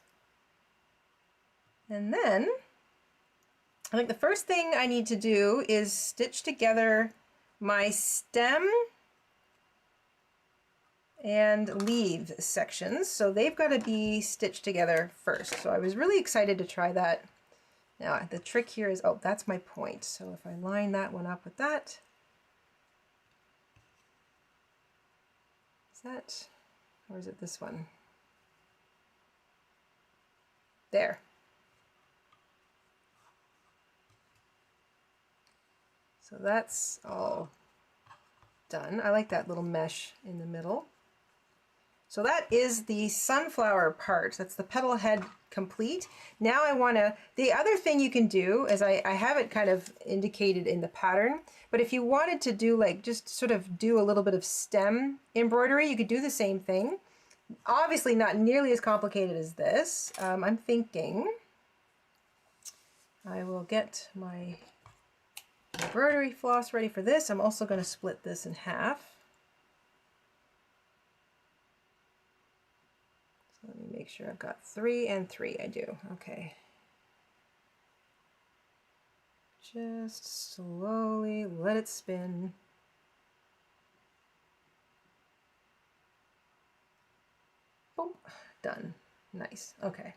And then I think the first thing I need to do is stitch together my stem and leaf sections. So they've got to be stitched together first. So I was really excited to try that. Now the trick here is, oh, that's my point. So if I line that one up with that, is that, or is it this one? There. So that's all done. I like that little mesh in the middle. So that is the sunflower part. That's the petal head complete. Now I want to, the other thing you can do is I have it kind of indicated in the pattern, but if you wanted to do like, just sort of do a little bit of stem embroidery, you could do the same thing. Obviously not nearly as complicated as this. I'm thinking I will get my embroidery floss ready for this. I'm also going to split this in half. So let me make sure I've got 3 and 3. I do. Okay. Just slowly let it spin. Oh, done. Nice. Okay.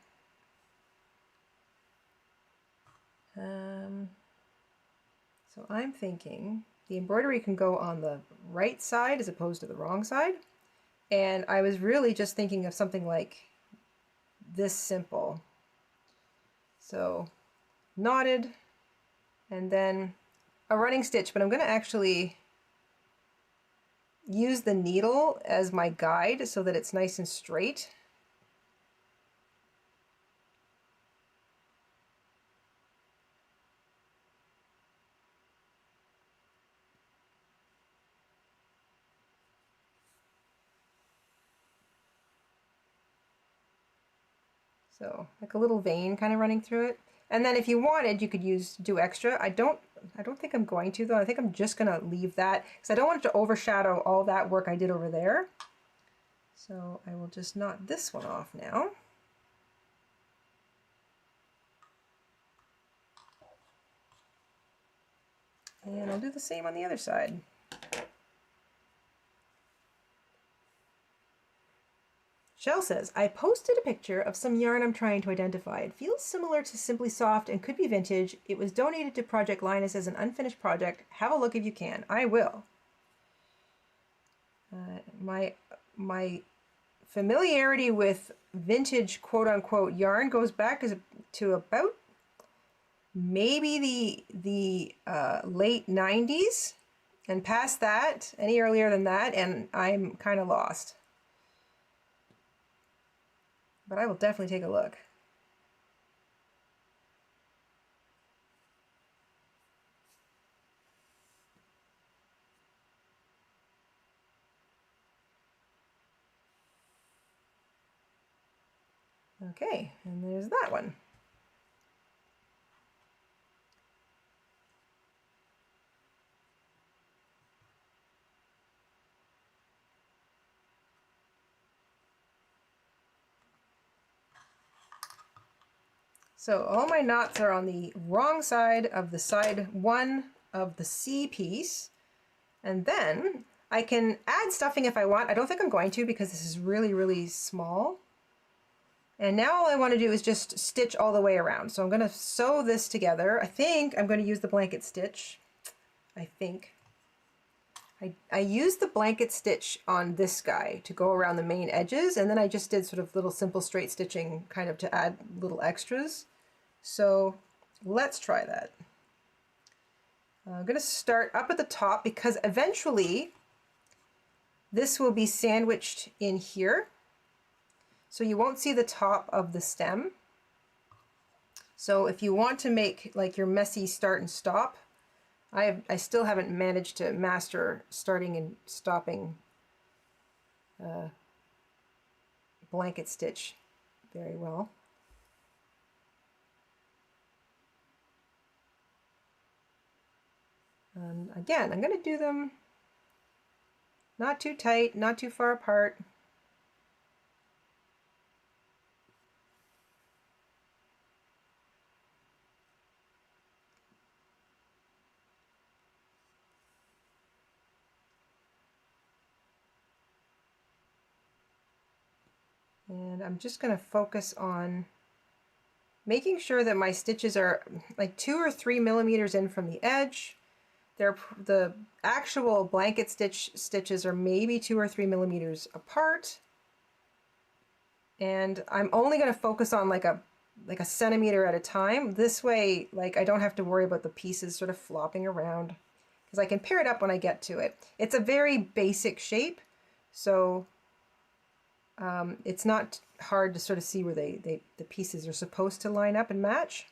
So I'm thinking the embroidery can go on the right side as opposed to the wrong side. And I was really just thinking of something like this simple. So knotted and then a running stitch, but I'm going to actually use the needle as my guide so that it's nice and straight. So like a little vein kind of running through it. And then if you wanted, you could do extra. I don't think I'm going to though. I think I'm just gonna leave that because I don't want it to overshadow all that work I did over there. So I will just knot this one off now. And I'll do the same on the other side. Shell says, I posted a picture of some yarn I'm trying to identify. It feels similar to Simply Soft and could be vintage. It was donated to Project Linus as an unfinished project. Have a look if you can. I will. My familiarity with vintage quote-unquote yarn goes back to about maybe the late 90s and past that, any earlier than that, and I'm kind of lost. But I will definitely take a look. Okay, and there's that one. So all my knots are on the wrong side of the side one of the C piece. And then I can add stuffing if I want. I don't think I'm going to because this is really, really small. And now all I want to do is just stitch all the way around. So I'm going to sew this together. I think I'm going to use the blanket stitch. I think. I used the blanket stitch on this guy to go around the main edges, and then I just did sort of little simple straight stitching kind of to add little extras. So let's try that. I'm going to start up at the top because eventually this will be sandwiched in here. So you won't see the top of the stem. So if you want to make like your messy start and stop, I still haven't managed to master starting and stopping blanket stitch very well. And again, I'm going to do them not too tight, not too far apart. And I'm just going to focus on making sure that my stitches are like 2 or 3 millimeters in from the edge. The actual blanket stitches are maybe 2 or 3 millimeters apart. And I'm only going to focus on like a centimeter at a time. This way, like I don't have to worry about the pieces sort of flopping around because I can pair it up when I get to it. It's a very basic shape, so it's not hard to sort of see where the pieces are supposed to line up and match.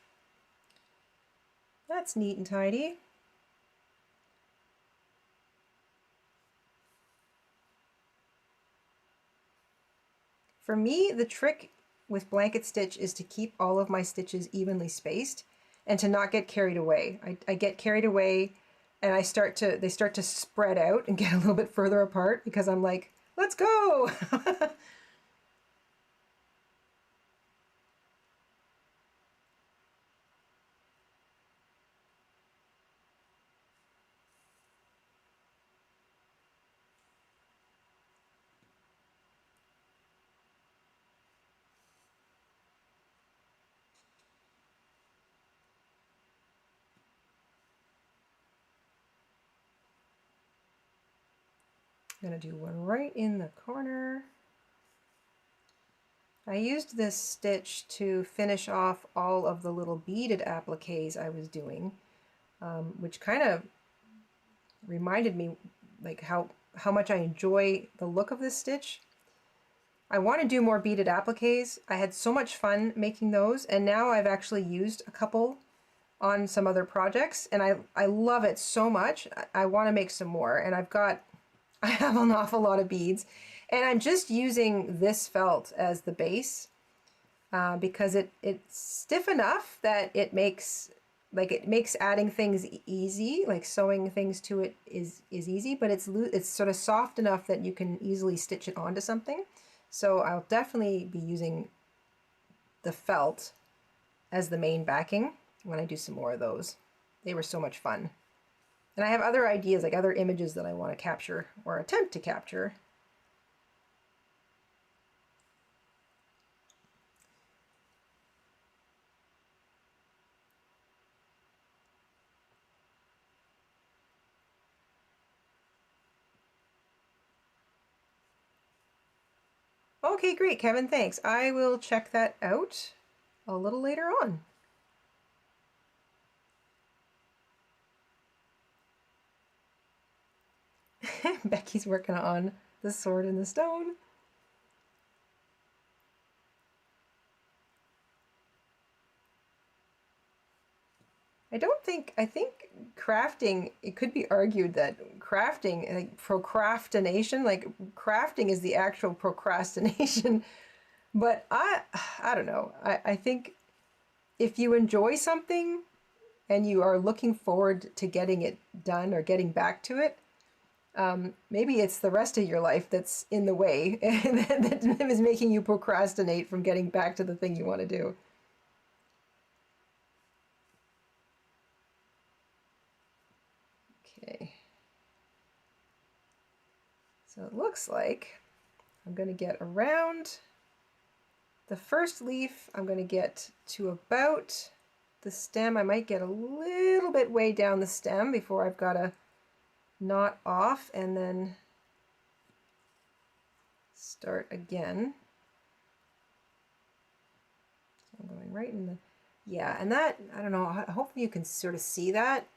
That's neat and tidy. For me, the trick with blanket stitch is to keep all of my stitches evenly spaced and to not get carried away. I get carried away and they start to spread out and get a little bit further apart because I'm like, let's go! I'm going to do one right in the corner. I used this stitch to finish off all of the little beaded appliques I was doing, which kind of reminded me like how much I enjoy the look of this stitch. I want to do more beaded appliques. I had so much fun making those, and now I've actually used a couple on some other projects, and I love it so much. I want to make some more, and I have an awful lot of beads, and I'm just using this felt as the base because it's stiff enough that it makes adding things easy, like sewing things to it is easy, but it's sort of soft enough that you can easily stitch it onto something. So I'll definitely be using the felt as the main backing when I do some more of those. They were so much fun. And I have other ideas, like other images that I want to capture or attempt to capture. Okay, great, Kevin, thanks. I will check that out a little later on. Becky's working on the sword in the stone. I think crafting, it could be argued that crafting, like procrastination, like crafting is the actual procrastination But I don't know. I think if you enjoy something and you are looking forward to getting it done or getting back to it, maybe it's the rest of your life that's in the way and that is making you procrastinate from getting back to the thing you want to do. Okay. So it looks like I'm going to get around the first leaf. I'm going to get to about the stem. I might get a little bit way down the stem before I've got to knot off and then start again. So I'm going right in the, yeah, and that, I don't know, hopefully you can sort of see that.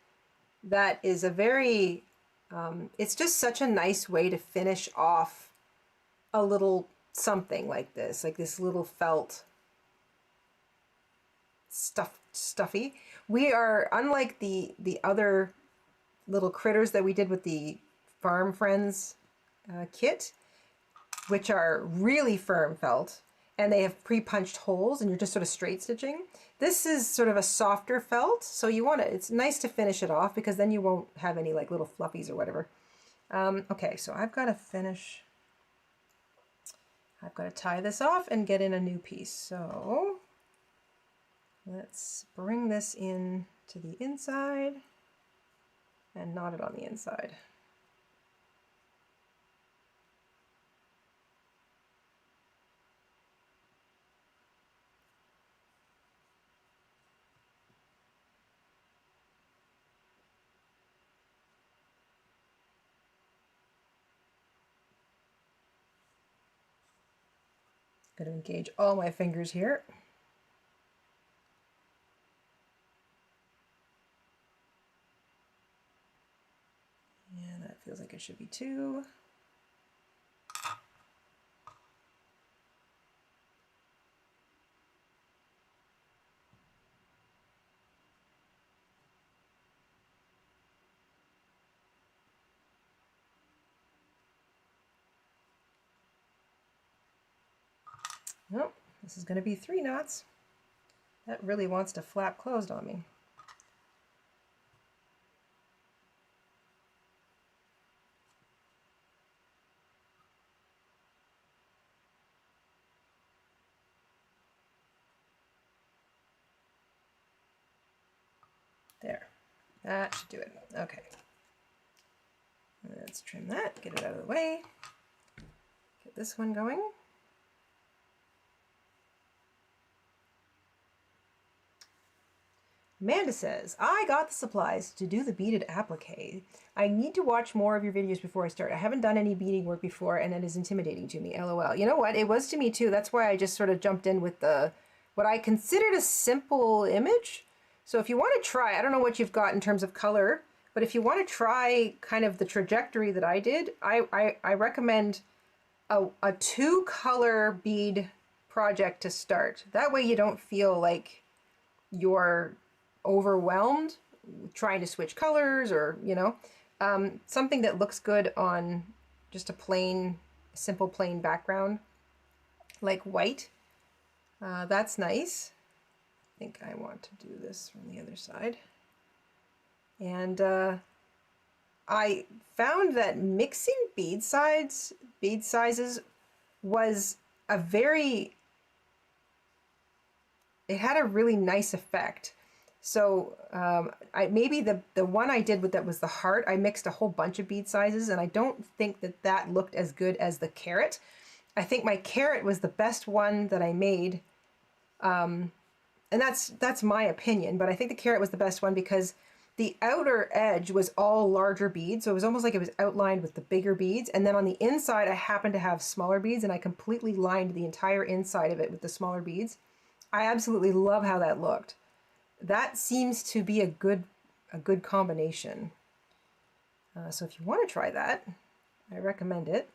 That is a very, it's just such a nice way to finish off a little something like this little felt stuffy. We are, unlike the other little critters that we did with the Farm Friends kit, which are really firm felt, and they have pre-punched holes and you're just sort of straight stitching. This is sort of a softer felt, so you want to, it's nice to finish it off because then you won't have any like little fluffies or whatever. Okay, so I've got to finish, I've got to tie this off and get in a new piece. So let's bring this in to the inside and knot it on the inside. Got to engage all my fingers here. And that feels like it should be two. Nope, this is going to be 3 knots. That really wants to flap closed on me. There, that should do it. Okay, let's trim that, get it out of the way, get this one going. Amanda says, I got the supplies to do the beaded applique. I need to watch more of your videos before I start. I haven't done any beading work before and it is intimidating to me, LOL. You know what, it was to me too. That's why I just sort of jumped in with the, what I considered a simple image. So if you want to try, I don't know what you've got in terms of color, but if you want to try kind of the trajectory that I did, I recommend a 2-color bead project to start. That way you don't feel like you're overwhelmed trying to switch colors or, you know, something that looks good on just a plain, simple plain background like white. That's nice. I think I want to do this from the other side. And I found that mixing bead sizes was a very, it had a really nice effect. So maybe the one I did with that was the heart. I mixed a whole bunch of bead sizes and I don't think that that looked as good as the carrot. I think my carrot was the best one that I made. And that's my opinion, but I think the carrot was the best one because the outer edge was all larger beads. So it was almost like it was outlined with the bigger beads. And then on the inside, I happened to have smaller beads and I completely lined the entire inside of it with the smaller beads. I absolutely love how that looked. That seems to be a good combination. So if you want to try that, I recommend it.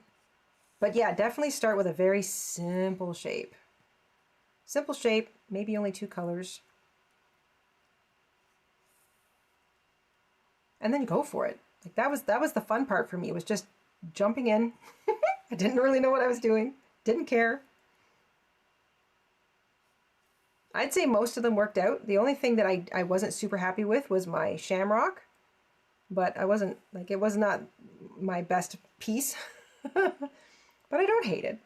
But yeah, definitely start with a very simple shape. Simple shape, maybe only 2 colors. And then go for it. Like that was the fun part for me, was just jumping in. I didn't really know what I was doing. Didn't care. I'd say most of them worked out. The only thing that I wasn't super happy with was my shamrock, but I wasn't, like, it was not my best piece, but I don't hate it.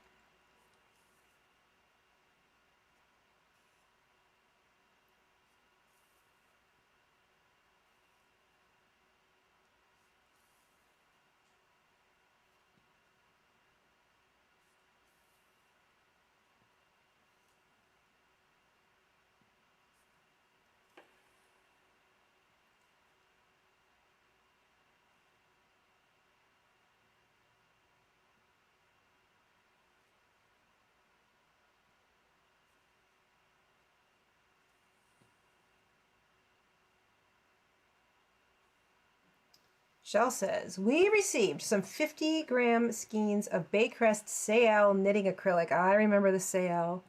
Shell says, we received some 50-gram skeins of Baycrest Sayal knitting acrylic. I remember the Sayal.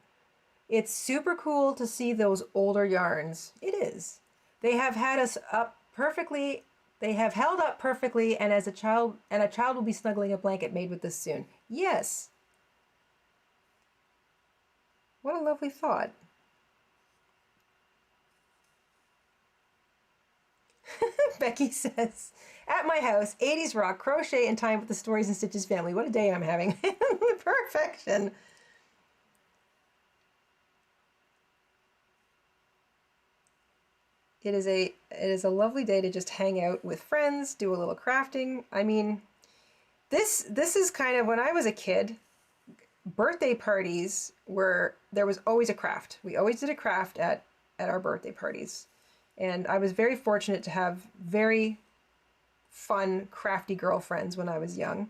It's super cool to see those older yarns. It is. They have had us up perfectly. They have held up perfectly, and a child will be snuggling a blanket made with this soon. Yes. What a lovely thought. Becky says, at my house, 80s rock, crochet, and time with the Stories and Stitches family. What a day I'm having. Perfection. It is a lovely day to just hang out with friends, do a little crafting. I mean, this is kind of, when I was a kid, birthday parties there was always a craft. We always did a craft at our birthday parties. And I was very fortunate to have very fun, crafty girlfriends when I was young.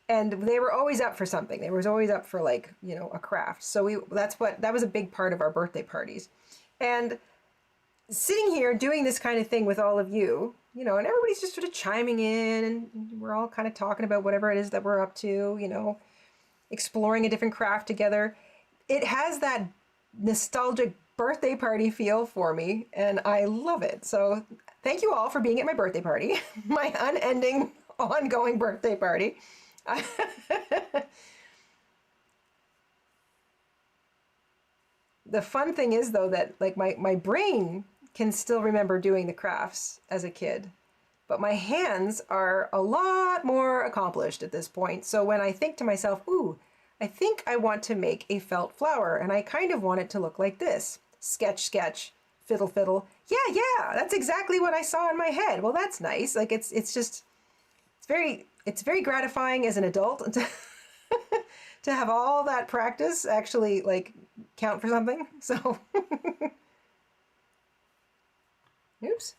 And they were always up for something. They was always up for, like, you know, a craft. So that was a big part of our birthday parties. And sitting here doing this kind of thing with all of you, you know, and everybody's just sort of chiming in, and we're all kind of talking about whatever it is that we're up to, you know, exploring a different craft together. It has that nostalgic birthday party feel for me, and I love it. So thank you all for being at my birthday party, my unending, ongoing birthday party. The fun thing is, though, that, like, my brain can still remember doing the crafts as a kid, but my hands are a lot more accomplished at this point. So when I think to myself, ooh, I think I want to make a felt flower, and I kind of want it to look like this. Sketch, sketch, fiddle, fiddle. Yeah, that's exactly what I saw in my head. Well, that's nice. Like, it's very gratifying as an adult to, to have all that practice actually, like, count for something. So, oops.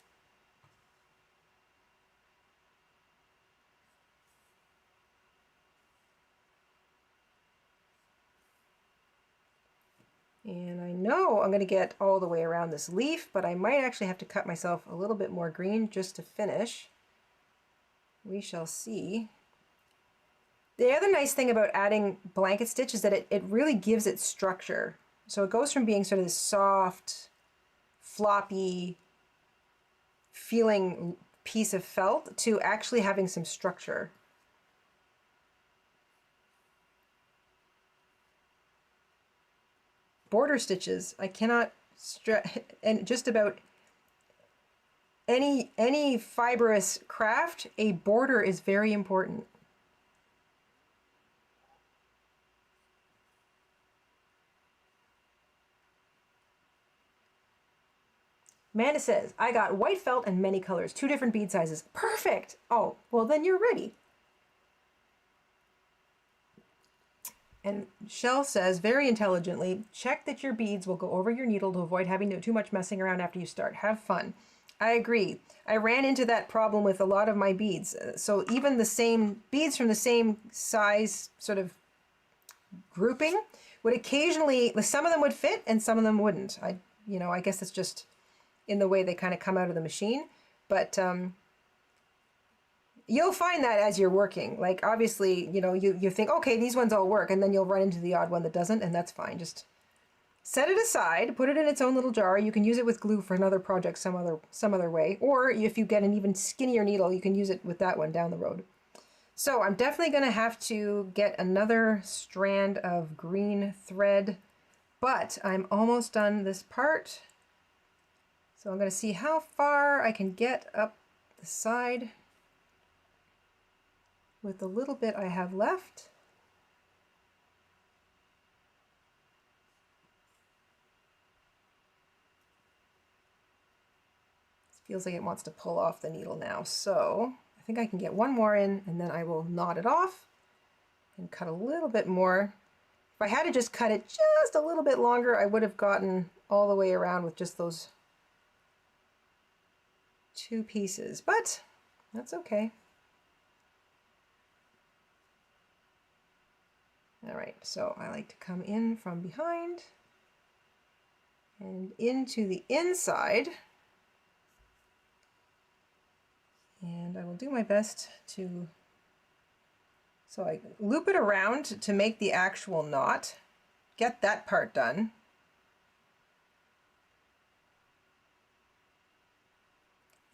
And I know I'm going to get all the way around this leaf, but I might actually have to cut myself a little bit more green just to finish. We shall see. The other nice thing about adding blanket stitch is that it really gives it structure. So it goes from being sort of this soft, floppy feeling piece of felt to actually having some structure. Border stitches, I cannot and just about any fibrous craft, a border is very important. Amanda says, I got white felt and many colors, 2 different bead sizes. Perfect. Oh, well, then you're ready. And Shell says, very intelligently, check that your beads will go over your needle to avoid having too much messing around after you start. Have fun. I agree. I ran into that problem with a lot of my beads. So even the same beads from the same size sort of grouping would occasionally, some of them would fit and some of them wouldn't. I guess it's just in the way they kind of come out of the machine. But you'll find that as you're working. Like, obviously, you think, okay, these ones all work, and then you'll run into the odd one that doesn't, and that's fine. Just set it aside, put it in its own little jar. You can use it with glue for another project some other way. Or if you get an even skinnier needle, you can use it with that one down the road. So I'm definitely going to have to get another strand of green thread, But I'm almost done this part. So I'm going to see how far I can get up the side with the little bit I have left. It feels like it wants to pull off the needle now. So I think I can get one more in and then I will knot it off and cut a little bit more. If I had to just cut it just a little bit longer, I would have gotten all the way around with just those 2 pieces, but that's okay. All right, so I like to come in from behind and into the inside. And I will do my best to, so I loop it around to make the actual knot, get that part done.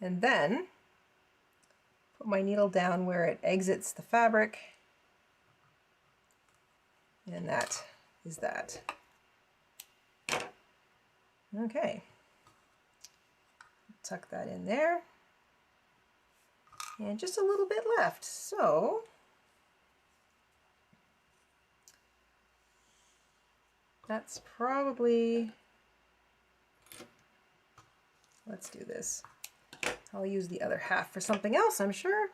And then put my needle down where it exits the fabric. And that is that. Okay. Tuck that in there. And just a little bit left. So that's probably, let's do this. I'll use the other half for something else, I'm sure.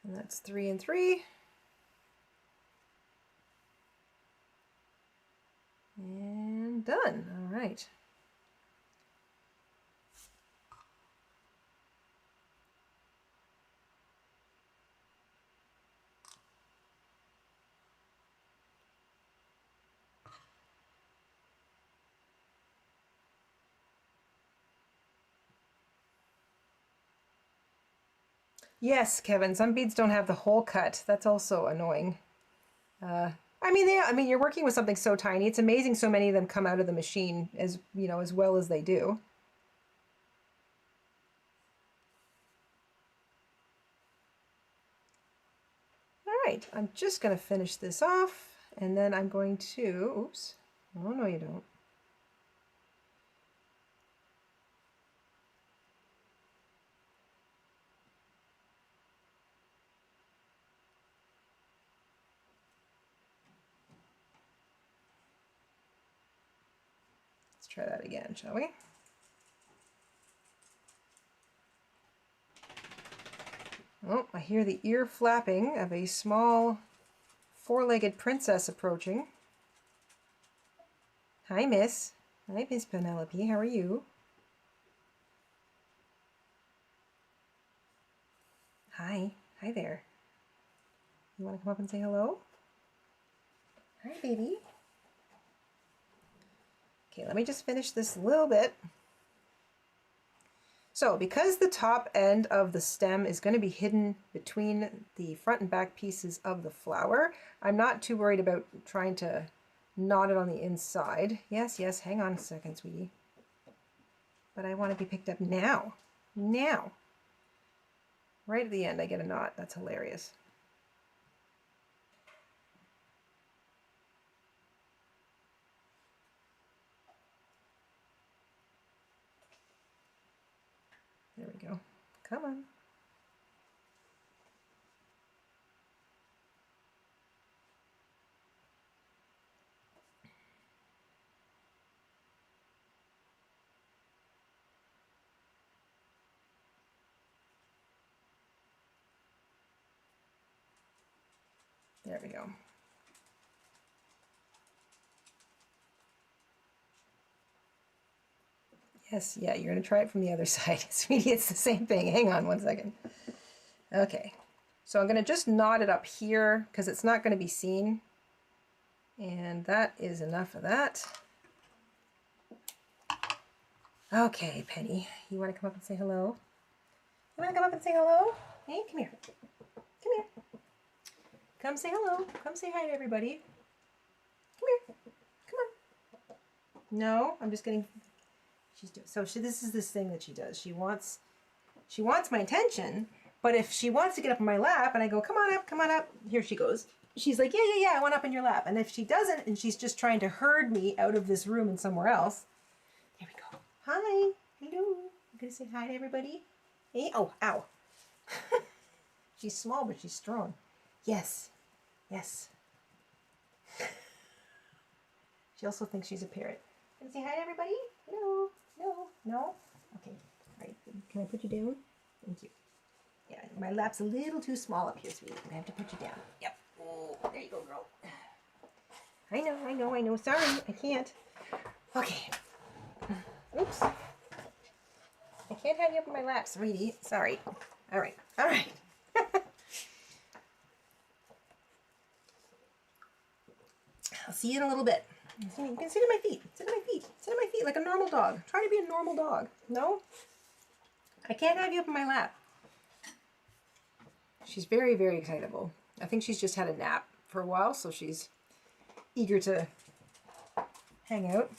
And that's 3 and 3. And done. All right. Yes, Kevin, some beads don't have the hole cut. That's also annoying. I mean, you're working with something so tiny. It's amazing so many of them come out of the machine as, you know, as well as they do. All right, I'm just going to finish this off, and then I'm going to, oops, oh no you don't. Let's try that again, shall we? Oh, I hear the ear flapping of a small 4-legged princess approaching. Hi, Miss. Hi, Miss Penelope. How are you? Hi. Hi there. You want to come up and say hello? Hi, baby. Okay, let me just finish this little bit. So because the top end of the stem is going to be hidden between the front and back pieces of the flower, I'm not too worried about trying to knot it on the inside. Yes, yes, hang on a second, sweetie. But I want to be picked up now. Now. Right at the end I get a knot. That's hilarious. There we go. Come on. There we go. Yes, yeah, you're going to try it from the other side. Sweetie, it's the same thing. Hang on one second. Okay, so I'm going to just knot it up here because it's not going to be seen. And that is enough of that. Okay, Penny, you want to come up and say hello? You want to come up and say hello? Hey, come here. Come here. Come say hello. Come say hi to everybody. Come here. Come on. No, I'm just getting... She's doing... So this is this thing that she does. She wants my attention, But if she wants to get up in my lap and I go, come on up, here she goes. She's like, yeah, I want up in your lap. And if she doesn't, and she's just trying to herd me out of this room and somewhere else, there we go. Hi, hello. I'm gonna say hi to everybody. Hey, oh, ow. She's small, but she's strong. Yes, yes. She also thinks she's a parrot. Can I say hi to everybody? No, no. Okay, all right. Can I put you down? Thank you. Yeah, my lap's a little too small up here, sweetie. I have to put you down. Yep. Oh, there you go, girl. I know. Sorry, I can't. Okay. Oops. I can't have you up in my lap, sweetie. Sorry. All right. I'll see you in a little bit. You can sit at my feet. Sit at my feet like a normal dog. Try to be a normal dog. No? I can't have you up in my lap. She's very, very excitable. I think she's just had a nap for a while, so she's eager to hang out.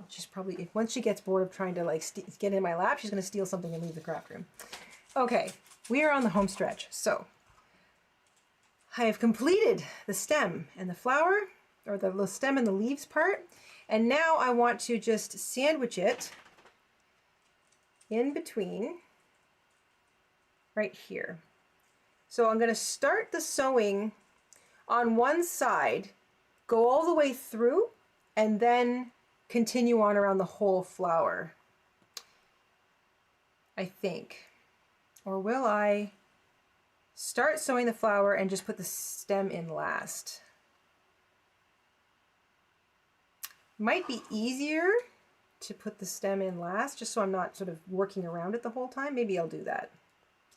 She's probably, once she gets bored of trying to like get in my lap, she's going to steal something and leave the craft room. Okay, we are on the home stretch. So I have completed the stem and the flower, or the stem and the leaves part. And now I want to just sandwich it in between right here. So I'm going to start the sewing on one side, go all the way through, and then continue on around the whole flower, I think. Or will I start sewing the flower and just put the stem in last? Might be easier to put the stem in last, just so I'm not sort of working around it the whole time. Maybe I'll do that.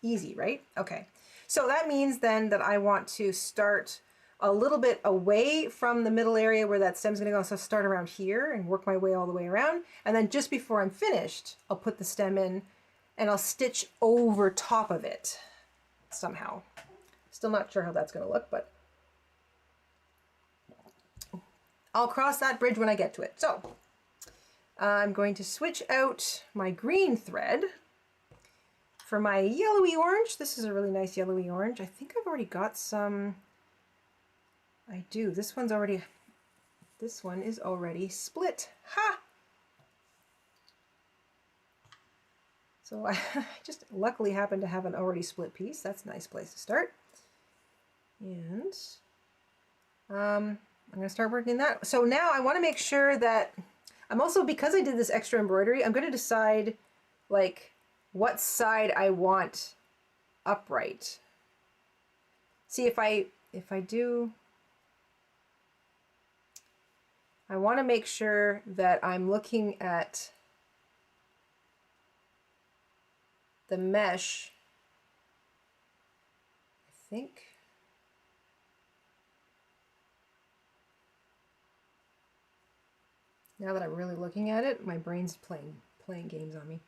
Easy, right? Okay. So that means then that I want to start a little bit away from the middle area where that stem's going to go. So start around here and work my way all the way around. And then just before I'm finished, I'll put the stem in and I'll stitch over top of it somehow. Still not sure how that's going to look, but I'll cross that bridge when I get to it. So I'm going to switch out my green thread for my yellowy orange. This is a really nice yellowy orange. I think I've already got some. I do. This one is already split. Ha! So I just luckily happen to have an already split piece. That's a nice place to start. And I'm going to start working that. So now I want to make sure that I'm also, because I did this extra embroidery, I'm going to decide like what side I want upright. See, if I do, I want to make sure that I'm looking at the mesh, I think. Now that I'm really looking at it, my brain's playing games on me.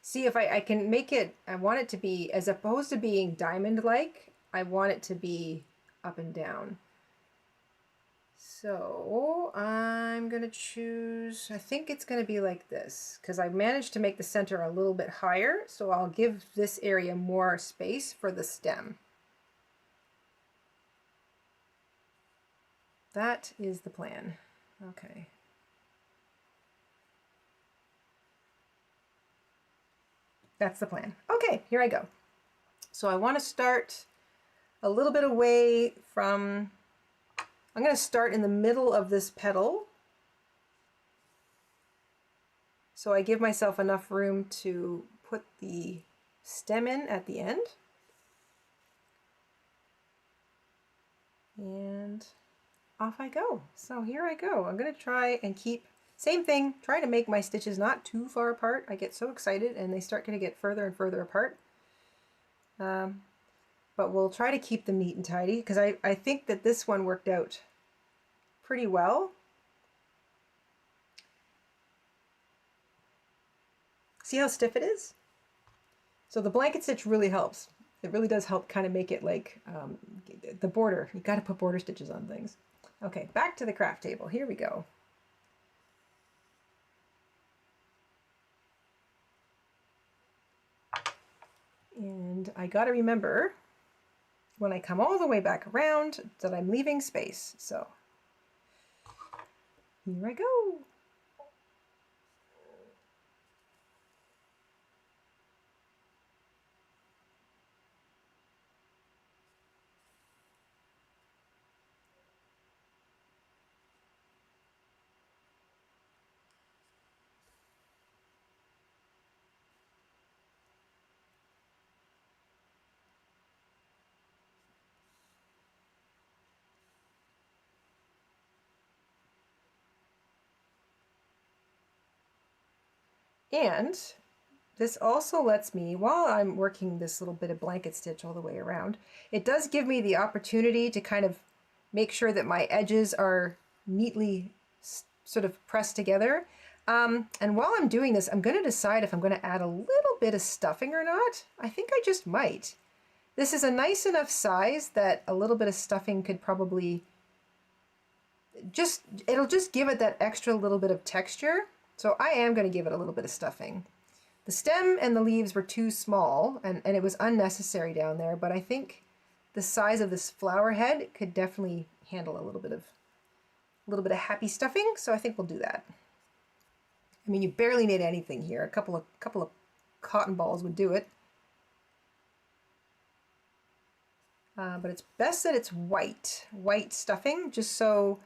See, if I can make it, I want it to be, as opposed to being diamond-like, I want it to be up and down. So I'm going to choose, I think it's going to be like this, because I managed to make the center a little bit higher, so I'll give this area more space for the stem. That is the plan. Okay. That's the plan. Okay, here I go. So I want to start a little bit away from, I'm going to start in the middle of this petal. So I give myself enough room to put the stem in at the end. And off I go. So here I go. I'm going to try and keep, same thing, try to make my stitches not too far apart. I get so excited and they start going to get further and further apart. But we'll try to keep them neat and tidy, because I think that this one worked out pretty well. See how stiff it is? So the blanket stitch really helps. It really does help kind of make it like the border. You got to put border stitches on things. Okay, back to the craft table. Here we go. And I got to remember when I come all the way back around that I'm leaving space. So here I go. And this also lets me, while I'm working this little bit of blanket stitch all the way around, it does give me the opportunity to kind of make sure that my edges are neatly sort of pressed together. And while I'm doing this, I'm going to decide if I'm going to add a little bit of stuffing or not. I think I just might. This is a nice enough size that a little bit of stuffing could probably it'll just give it that extra little bit of texture. So I am going to give it a little bit of stuffing. The stem and the leaves were too small and it was unnecessary down there, but I think the size of this flower head could definitely handle a little bit of happy stuffing, so I think we'll do that. I mean, you barely need anything here. A couple of cotton balls would do it. But it's best that it's white stuffing, just so,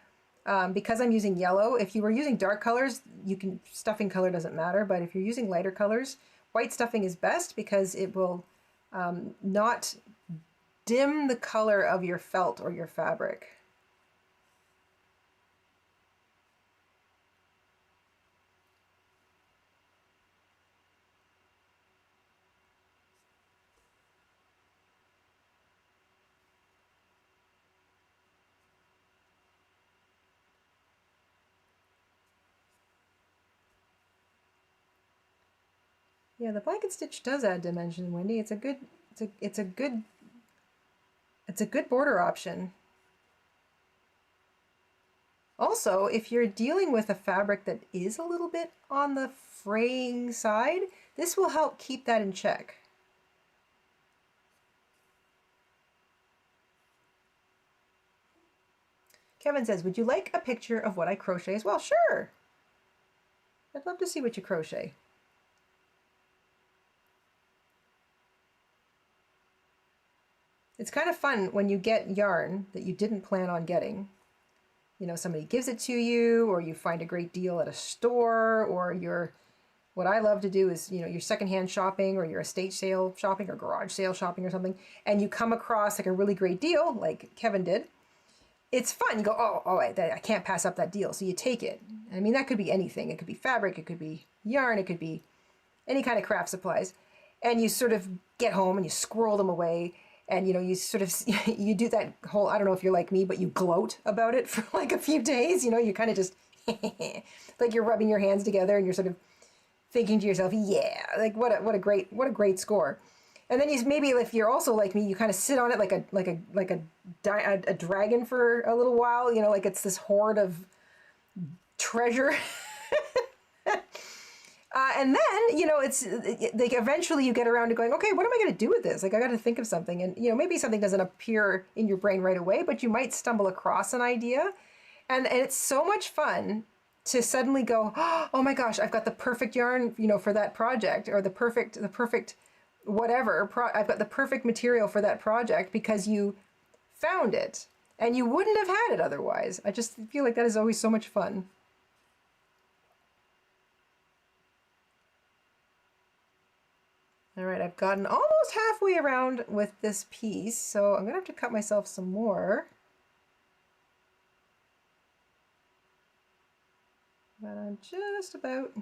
because I'm using yellow, if you were using dark colors, stuffing color doesn't matter, but if you're using lighter colors, white stuffing is best because it will not dim the color of your felt or your fabric. Yeah, the blanket stitch does add dimension, Wendy. It's a good border option. Also, if you're dealing with a fabric that is a little bit on the fraying side, this will help keep that in check. Kevin says, would you like a picture of what I crochet as well? Sure. I'd love to see what you crochet. It's kind of fun when you get yarn that you didn't plan on getting. You know, somebody gives it to you, or you find a great deal at a store, or what I love to do is, you know, you're secondhand shopping, or your estate sale shopping, or garage sale shopping or something, and you come across like a really great deal, like Kevin did. It's fun. You go, oh, I can't pass up that deal. So you take it. I mean, that could be anything. It could be fabric, it could be yarn, it could be any kind of craft supplies. And you sort of get home and you squirrel them away. And, you know, you sort of, you do that whole, I don't know if you're like me, but you gloat about it for like a few days. You know, you kind of just, like you're rubbing your hands together and you're sort of thinking to yourself, yeah, like what a great score. And then maybe if you're also like me, you kind of sit on it like a dragon for a little while. You know, like it's this hoard of treasure. And then, you know, it's like eventually you get around to going, okay, what am I going to do with this? Like I got to think of something. And, you know, maybe something doesn't appear in your brain right away, but you might stumble across an idea. And it's so much fun to suddenly go, oh my gosh, I've got the perfect yarn, you know, for that project, or the perfect whatever. I've got the perfect material for that project because you found it and you wouldn't have had it otherwise. I just feel like that is always so much fun. All right, I've gotten almost halfway around with this piece, so I'm gonna have to cut myself some more. But I'm just about.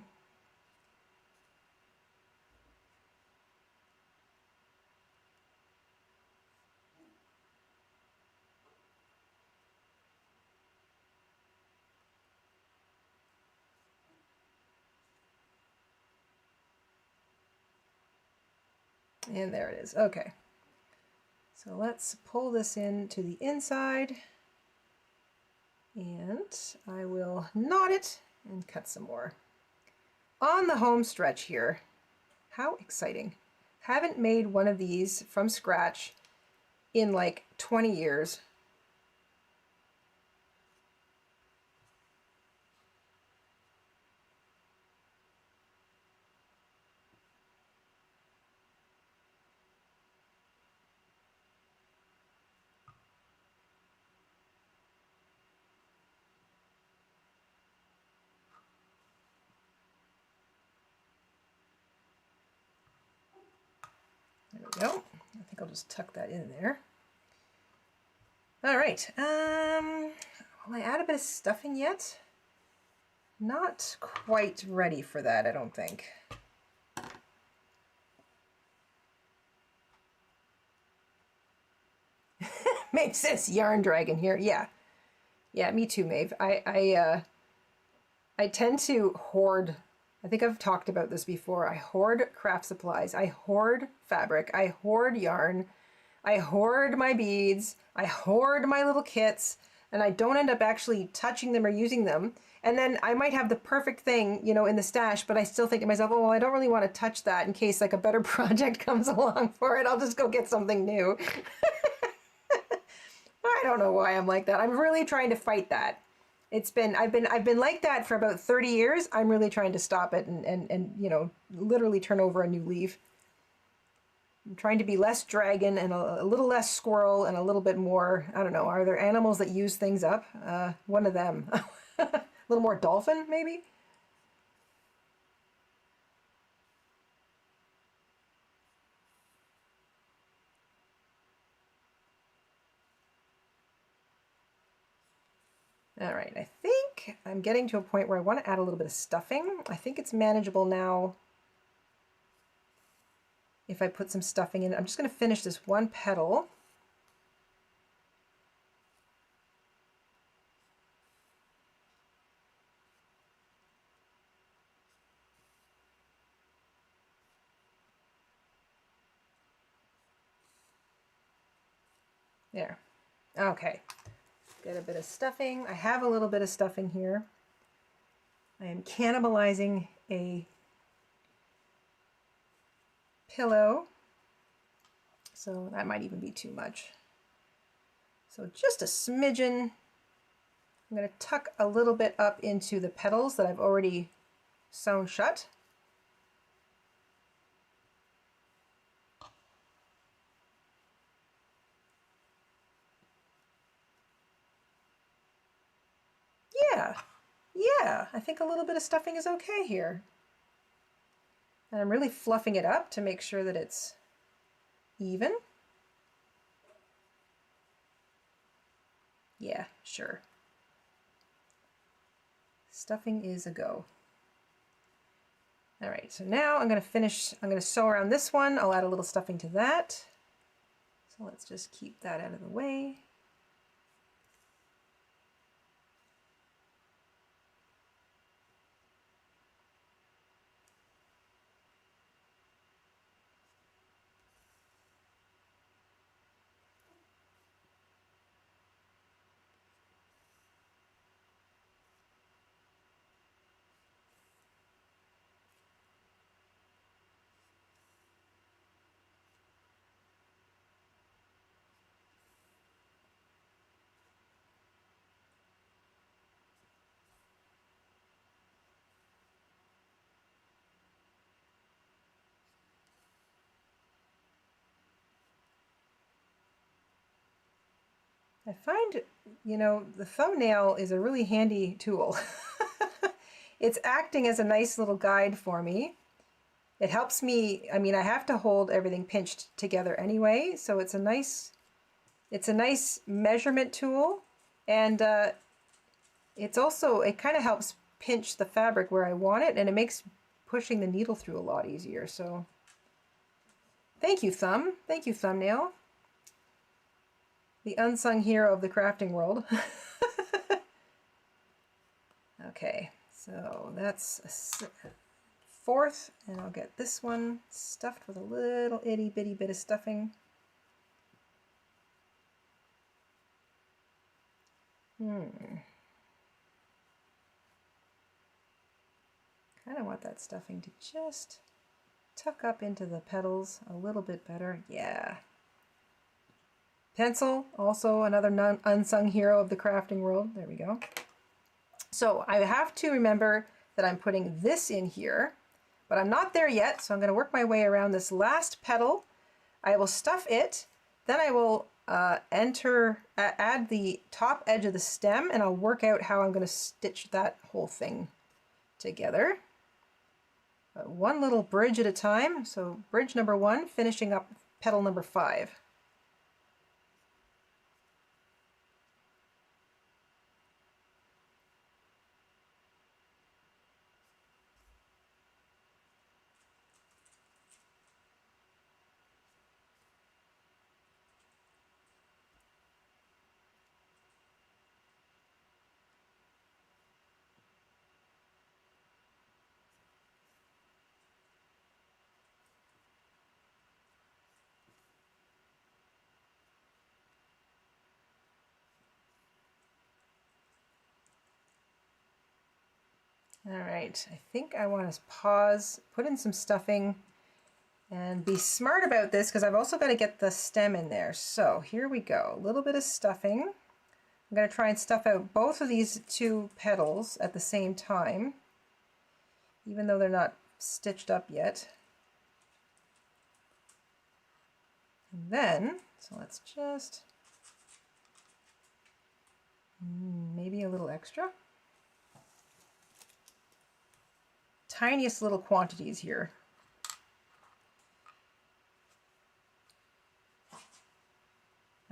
And there it is. Okay. So let's pull this in to the inside. And I will knot it and cut some more. On the home stretch here. How exciting. Haven't made one of these from scratch in like 20 years. There we go. I think I'll just tuck that in there. All right. Will I add a bit of stuffing yet? Not quite ready for that, I don't think. Maeve says yarn dragon here. Yeah. Yeah, me too, Maeve. I tend to hoard, I think I've talked about this before. I hoard craft supplies. I hoard fabric. I hoard yarn. I hoard my beads. I hoard my little kits, and I don't end up actually touching them or using them. And then I might have the perfect thing, you know, in the stash, but I still think to myself, oh, well, I don't really want to touch that in case like a better project comes along for it. I'll just go get something new. I don't know why I'm like that. I'm really trying to fight that. I've been like that for about 30 years. I'm really trying to stop it and you know, literally turn over a new leaf. I'm trying to be less dragon and a little less squirrel and a little bit more, I don't know, are there animals that use things up? One of them. A little more dolphin, maybe? All right, I think I'm getting to a point where I want to add a little bit of stuffing. I think it's manageable now if I put some stuffing in. I'm just going to finish this one petal. There. Okay. Get a bit of stuffing. I have a little bit of stuffing here. I am cannibalizing a pillow, so that might even be too much. So just a smidgen. I'm going to tuck a little bit up into the petals that I've already sewn shut. Yeah, I think a little bit of stuffing is okay here. And I'm really fluffing it up to make sure that it's even. Yeah, sure. Stuffing is a go. All right, so now I'm going to sew around this one. I'll add a little stuffing to that. So let's just keep that out of the way. I find, you know, the thumbnail is a really handy tool. It's acting as a nice little guide for me. It helps me, I mean, I have to hold everything pinched together anyway, so it's a nice measurement tool, and it's also, it kind of helps pinch the fabric where I want it, and it makes pushing the needle through a lot easier. So thank you, thumb. Thank you, thumbnail. The unsung hero of the crafting world. Okay, so that's a fourth, and I'll get this one stuffed with a little itty bitty bit of stuffing. Kind of want that stuffing to just tuck up into the petals a little bit better. Yeah. Pencil, also another unsung hero of the crafting world. There we go. So I have to remember that I'm putting this in here, but I'm not there yet, so I'm going to work my way around this last petal. I will stuff it, then I will add the top edge of the stem, and I'll work out how I'm going to stitch that whole thing together. One little bridge at a time. So bridge number 1, finishing up petal number 5. All right, I think I want to pause, put in some stuffing, and be smart about this because I've also got to get the stem in there. So here we go, a little bit of stuffing. I'm going to try and stuff out both of these 2 petals at the same time, even though they're not stitched up yet. And then, so let's just, maybe a little extra. Tiniest little quantities here.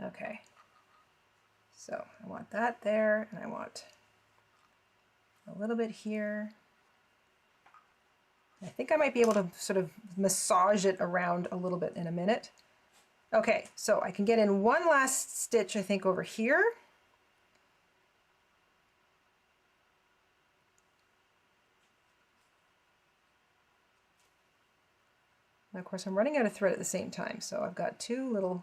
Okay, so I want that there, and I want a little bit here. I think I might be able to sort of massage it around a little bit in a minute. Okay, so I can get in one last stitch, I think, over here. And of course, I'm running out of thread at the same time, so I've got 2 little.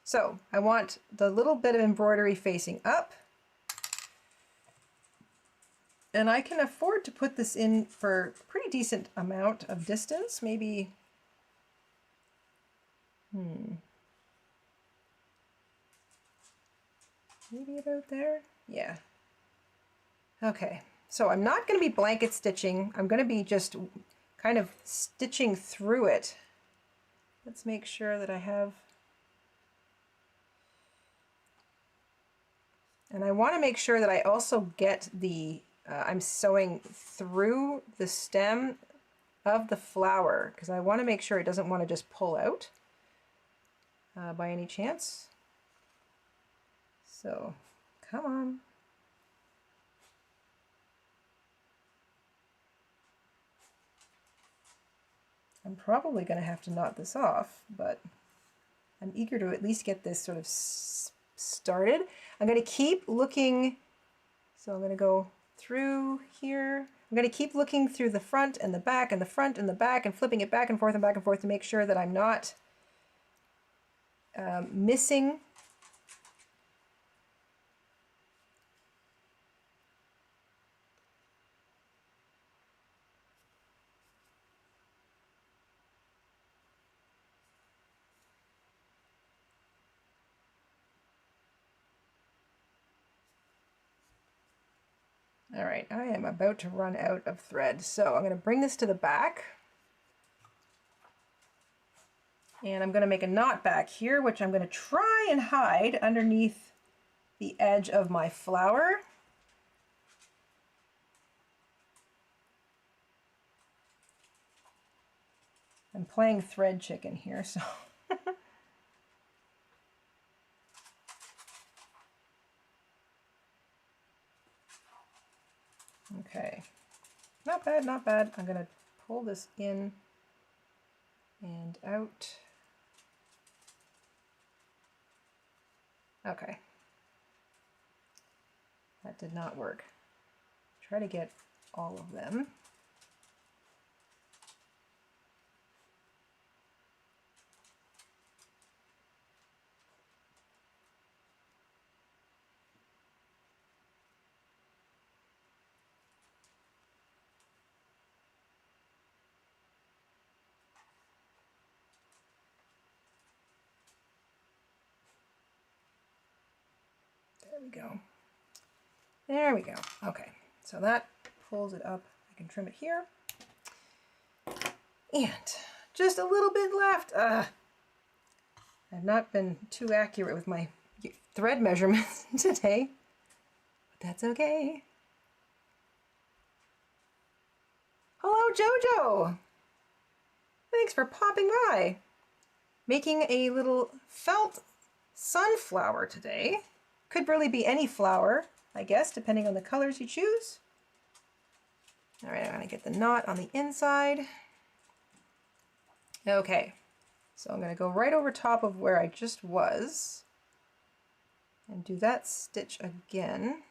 So I want the little bit of embroidery facing up. And I can afford to put this in for a pretty decent amount of distance, maybe, maybe about there. Yeah. Okay, so I'm not going to be blanket stitching. I'm going to be just kind of stitching through it. Let's make sure that I have, and I want to make sure that I also get the, I'm sewing through the stem of the flower because I want to make sure it doesn't want to just pull out by any chance. So, come on. I'm probably going to have to knot this off, but I'm eager to at least get this sort of started. I'm going to keep looking, so I'm going to go through here. I'm going to keep looking through the front and the back and the front and the back and flipping it back and forth to make sure that I'm not missing. All right, I am about to run out of thread, so I'm going to bring this to the back. And I'm going to make a knot back here, which I'm going to try and hide underneath the edge of my flower. I'm playing thread chicken here, so. Okay, not bad, not bad. I'm going to pull this in and out. Okay, that did not work. Try to get all of them. There we go. There we go. Okay, so that pulls it up. I can trim it here. And just a little bit left. I've not been too accurate with my thread measurements today, but that's okay. Hello, Jojo. Thanks for popping by. Making a little felt sunflower today. Could really be any flower, I guess, depending on the colors you choose. All right, I'm gonna get the knot on the inside. Okay, so I'm gonna go right over top of where I just was and do that stitch again.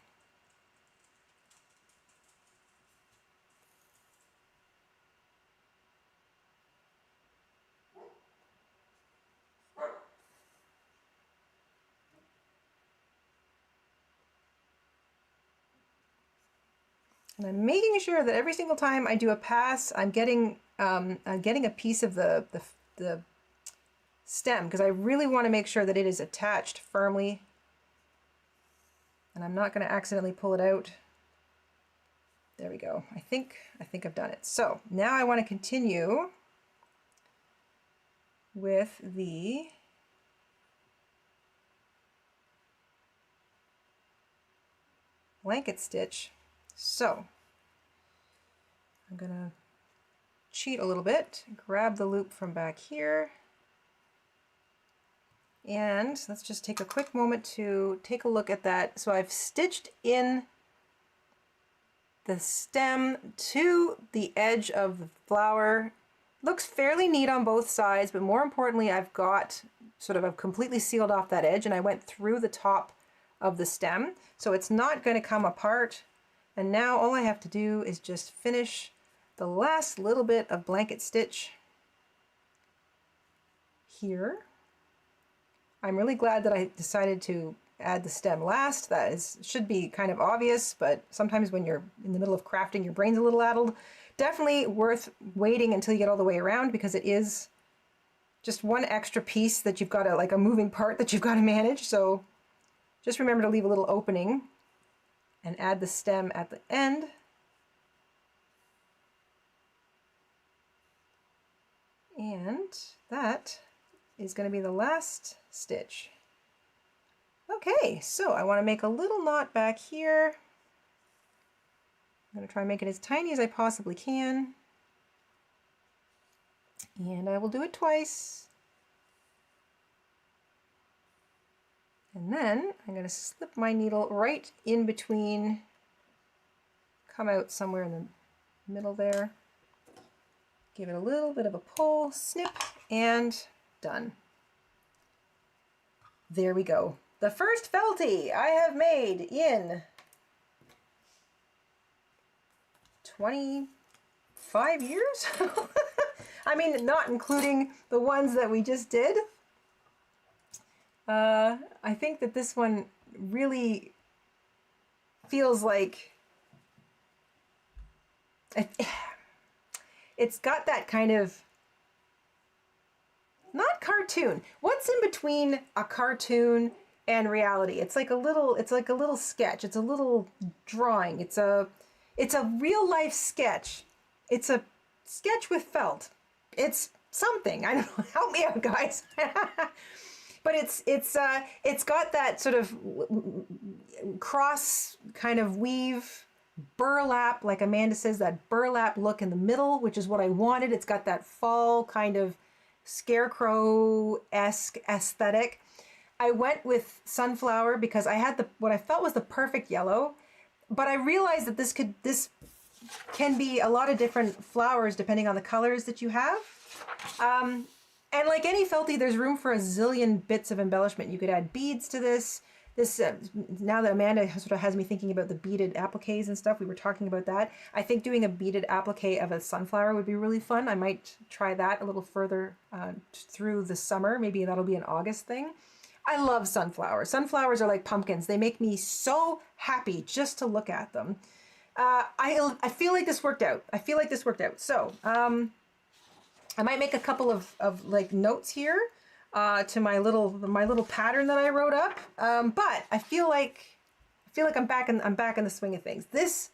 And I'm making sure that every single time I do a pass, I'm getting a piece of the stem, because I really want to make sure that it is attached firmly, and I'm not going to accidentally pull it out. There we go. I think I've done it. So now I want to continue with the blanket stitch. So I'm gonna cheat a little bit, grab the loop from back here, and let's just take a quick moment to take a look at that. So I've stitched in the stem to the edge of the flower. Looks fairly neat on both sides, but more importantly, I've completely sealed off that edge, and I went through the top of the stem, so it's not going to come apart. And now all I have to do is just finish the last little bit of blanket stitch here. I'm really glad that I decided to add the stem last. Should be kind of obvious, but sometimes when you're in the middle of crafting, your brain's a little addled. Definitely worth waiting until you get all the way around, because it is just one extra piece that you've got to, like a moving part that you've got to manage. So just remember to leave a little opening and add the stem at the end. And that is going to be the last stitch. Okay, so I want to make a little knot back here. I'm going to try and make it as tiny as I possibly can. And I will do it twice. And then I'm going to slip my needle right in between, come out somewhere in the middle there, give it a little bit of a pull, snip, and done. There we go. The first felty I have made in 25 years? I mean, not including the ones that we just did. I think that this one really feels like it's got that kind of, not cartoon. What's in between a cartoon and reality? It's like a little sketch. It's a little drawing. It's a real life sketch. It's a sketch with felt. It's something. I don't know. Help me out, guys. But it's got that sort of cross kind of weave, burlap, like Amanda says, that burlap look in the middle, which is what I wanted. It's got that fall kind of scarecrow-esque aesthetic. I went with sunflower because I had what I felt was the perfect yellow, but I realized that this can be a lot of different flowers depending on the colors that you have. And like any felty, there's room for a zillion bits of embellishment. You could add beads to this. Now that Amanda sort of has me thinking about the beaded appliques and stuff, we were talking about that. I think doing a beaded applique of a sunflower would be really fun. I might try that a little further through the summer. Maybe that'll be an August thing. I love sunflowers. Sunflowers are like pumpkins. They make me so happy just to look at them. I feel like this worked out. So I might make a couple of like notes here to my little pattern that I wrote up. But I feel like I feel like I'm back in the swing of things. This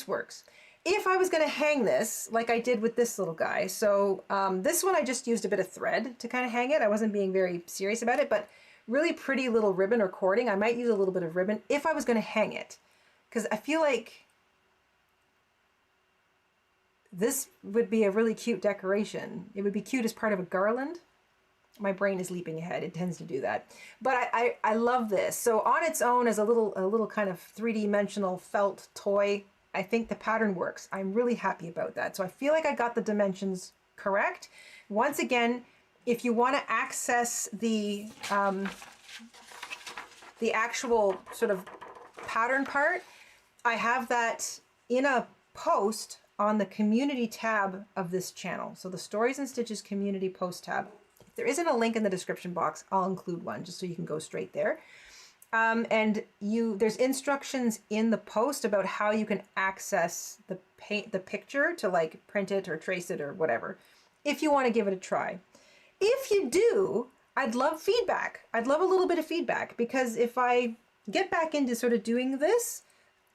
works. If I was going to hang this, like I did with this little guy, so this one I just used a bit of thread to kind of hang it. I wasn't being very serious about it, but really pretty little ribbon or cording. I might use a little bit of ribbon if I was going to hang it, because I feel like this would be a really cute decoration. It would be cute as part of a garland. My brain is leaping ahead. It tends to do that. But I love this. So on its own as a little kind of three-dimensional felt toy, I think the pattern works. I'm really happy about that. So I feel like I got the dimensions correct. Once again, if you want to access the actual sort of pattern part, I have that in a post on the community tab of this channel. So the Stories and Stitches community post tab. If there isn't a link in the description box, I'll include one just so you can go straight there. And there's instructions in the post about how you can access the picture to like print it or trace it or whatever, if you want to give it a try. If you do, I'd love feedback. I'd love a little bit of feedback, because if I get back into sort of doing this,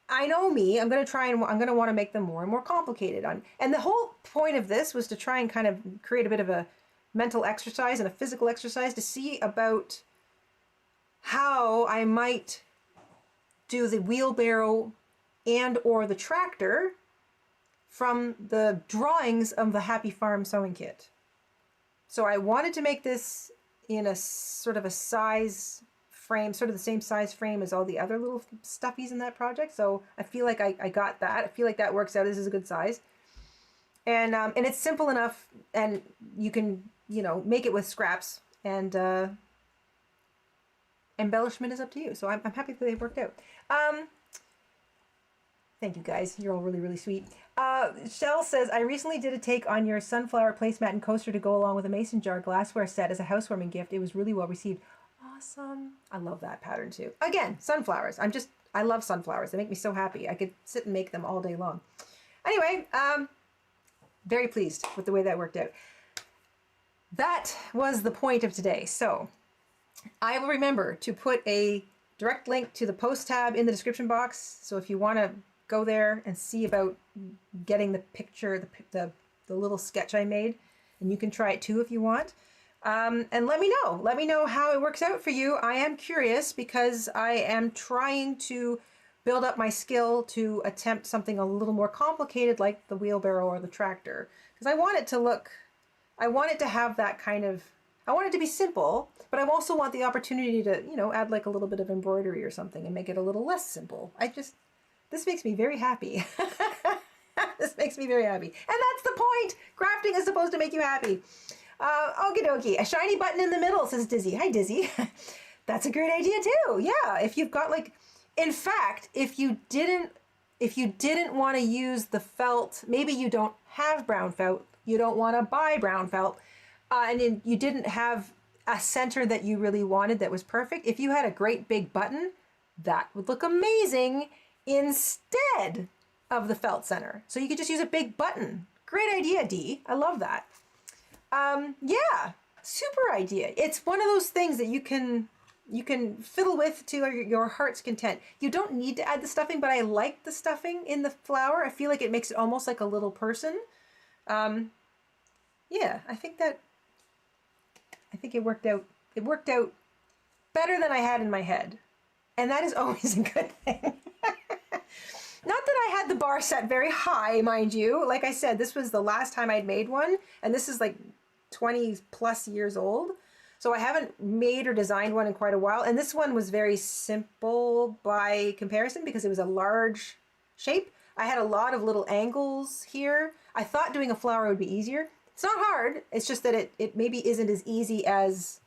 I know me, I'm going to want to make them more and more complicated. And the whole point of this was to try and kind of create a bit of a mental exercise and a physical exercise to see about how I might do the wheelbarrow and or the tractor from the drawings of the Happy Farm sewing kit. So I wanted to make this in a sort of a size frame, sort of the same size frame as all the other little stuffies in that project. So I feel like I got that. I feel like that works out. This is a good size. And it's simple enough, and you can, make it with scraps, and embellishment is up to you. So I'm happy that they worked out. Thank you guys. You're all really, really sweet. Shell says, I recently did a take on your sunflower placemat and coaster to go along with a mason jar glassware set as a housewarming gift. It was really well received. Awesome. I love that pattern too. Again, sunflowers. I love sunflowers. They make me so happy. I could sit and make them all day long. Anyway, very pleased with the way that worked out. That was the point of today. So I will remember to put a direct link to the post tab in the description box. So if you want to go there and see about getting the picture, the little sketch I made, and you can try it too if you want. And let me know how it works out for you. I am curious, because I am trying to build up my skill to attempt something a little more complicated, like the wheelbarrow or the tractor, because I want it to have that kind of, I want it to be simple, but I also want the opportunity to, add like a little bit of embroidery or something and make it a little less simple. This makes me very happy. This makes me very happy. And that's the point. Crafting is supposed to make you happy. Okie dokie. A shiny button in the middle, says Dizzy. Hi, Dizzy. That's a great idea too. Yeah. If you've got in fact, if you didn't want to use the felt, maybe you don't have brown felt, you don't want to buy brown felt, and you didn't have a center that you really wanted that was perfect. If you had a great big button, that would look amazing instead of the felt center. So you could just use a big button. Great idea, Dee. I love that. Yeah, super idea. It's one of those things that you can fiddle with to your heart's content. You don't need to add the stuffing, but I like the stuffing in the flower. I feel like it makes it almost like a little person. Yeah, I think it worked out. It worked out better than I had in my head. And that is always a good thing. Not that I had the bar set very high, mind you. Like I said, this was the last time I'd made one, and this is like 20 plus years old. So I haven't made or designed one in quite a while. And this one was very simple by comparison because it was a large shape. I had a lot of little angles here. I thought doing a flower would be easier. It's not hard. It's just that it maybe isn't as easy as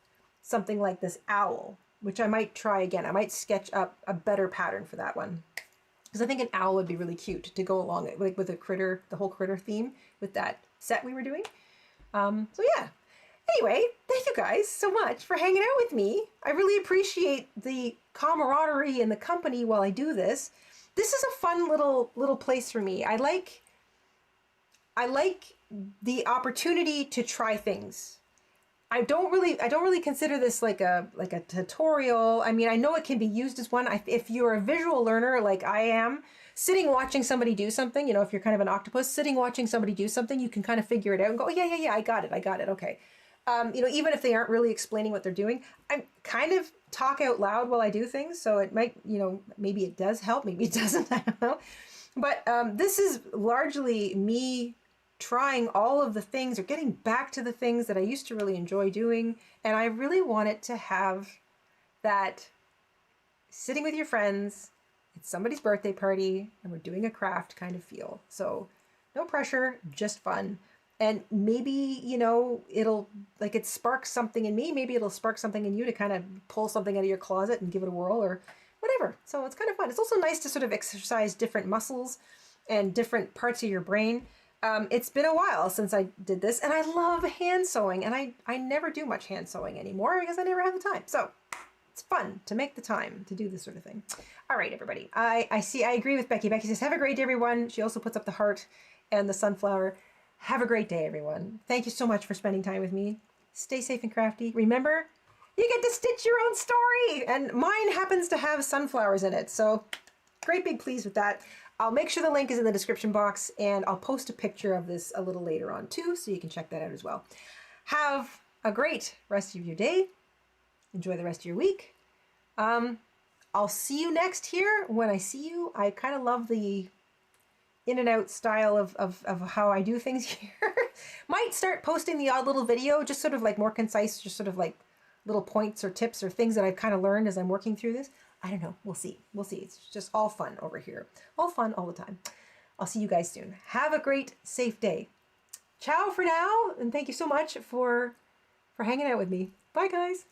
something like this owl, which I might try again. I might sketch up a better pattern for that one, because I think an owl would be really cute to go along like with the whole critter theme with that set we were doing. So yeah. Anyway, thank you guys so much for hanging out with me. I really appreciate the camaraderie and the company while I do this. This is a fun little place for me. I like the opportunity to try things. I don't really consider this like a tutorial. I mean, I know it can be used as one. If you're a visual learner like I am, sitting watching somebody do something, you know, if you're kind of an octopus, sitting watching somebody do something, you can kind of figure it out and go, oh, yeah, I got it, okay. You know, even if they aren't really explaining what they're doing, I kind of talk out loud while I do things, so it might, you know, maybe it does help, maybe it doesn't, I don't know. But this is largely me trying all of the things, or getting back to the things that I used to really enjoy doing, and I really want it to have that sitting with your friends, it's somebody's birthday party, and we're doing a craft kind of feel. So no pressure, just fun. And maybe, you know, it'll, like, it sparks something in me. Maybe it'll spark something in you to kind of pull something out of your closet and give it a whirl or whatever. So it's kind of fun. It's also nice to sort of exercise different muscles and different parts of your brain. It's been a while since I did this, and I love hand sewing, and I never do much hand sewing anymore because I never have the time. So it's fun to make the time to do this sort of thing. All right, everybody. I agree with Becky. Becky says, have a great day, everyone. She also puts up the heart and the sunflower. Have a great day, everyone. Thank you so much for spending time with me. Stay safe and crafty. Remember, you get to stitch your own story, and mine happens to have sunflowers in it. So great big please with that. I'll make sure the link is in the description box, and I'll post a picture of this a little later on too, so you can check that out as well. Have a great rest of your day. Enjoy the rest of your week. I'll see you next here when I see you. I kind of love the in and out style of how I do things here. Might start posting the odd little video, just sort of like more concise, just sort of like little points or tips or things that I've kind of learned as I'm working through this. I don't know. We'll see. We'll see. It's just all fun over here. All fun all the time. I'll see you guys soon. Have a great, safe day. Ciao for now, and thank you so much for hanging out with me. Bye, guys.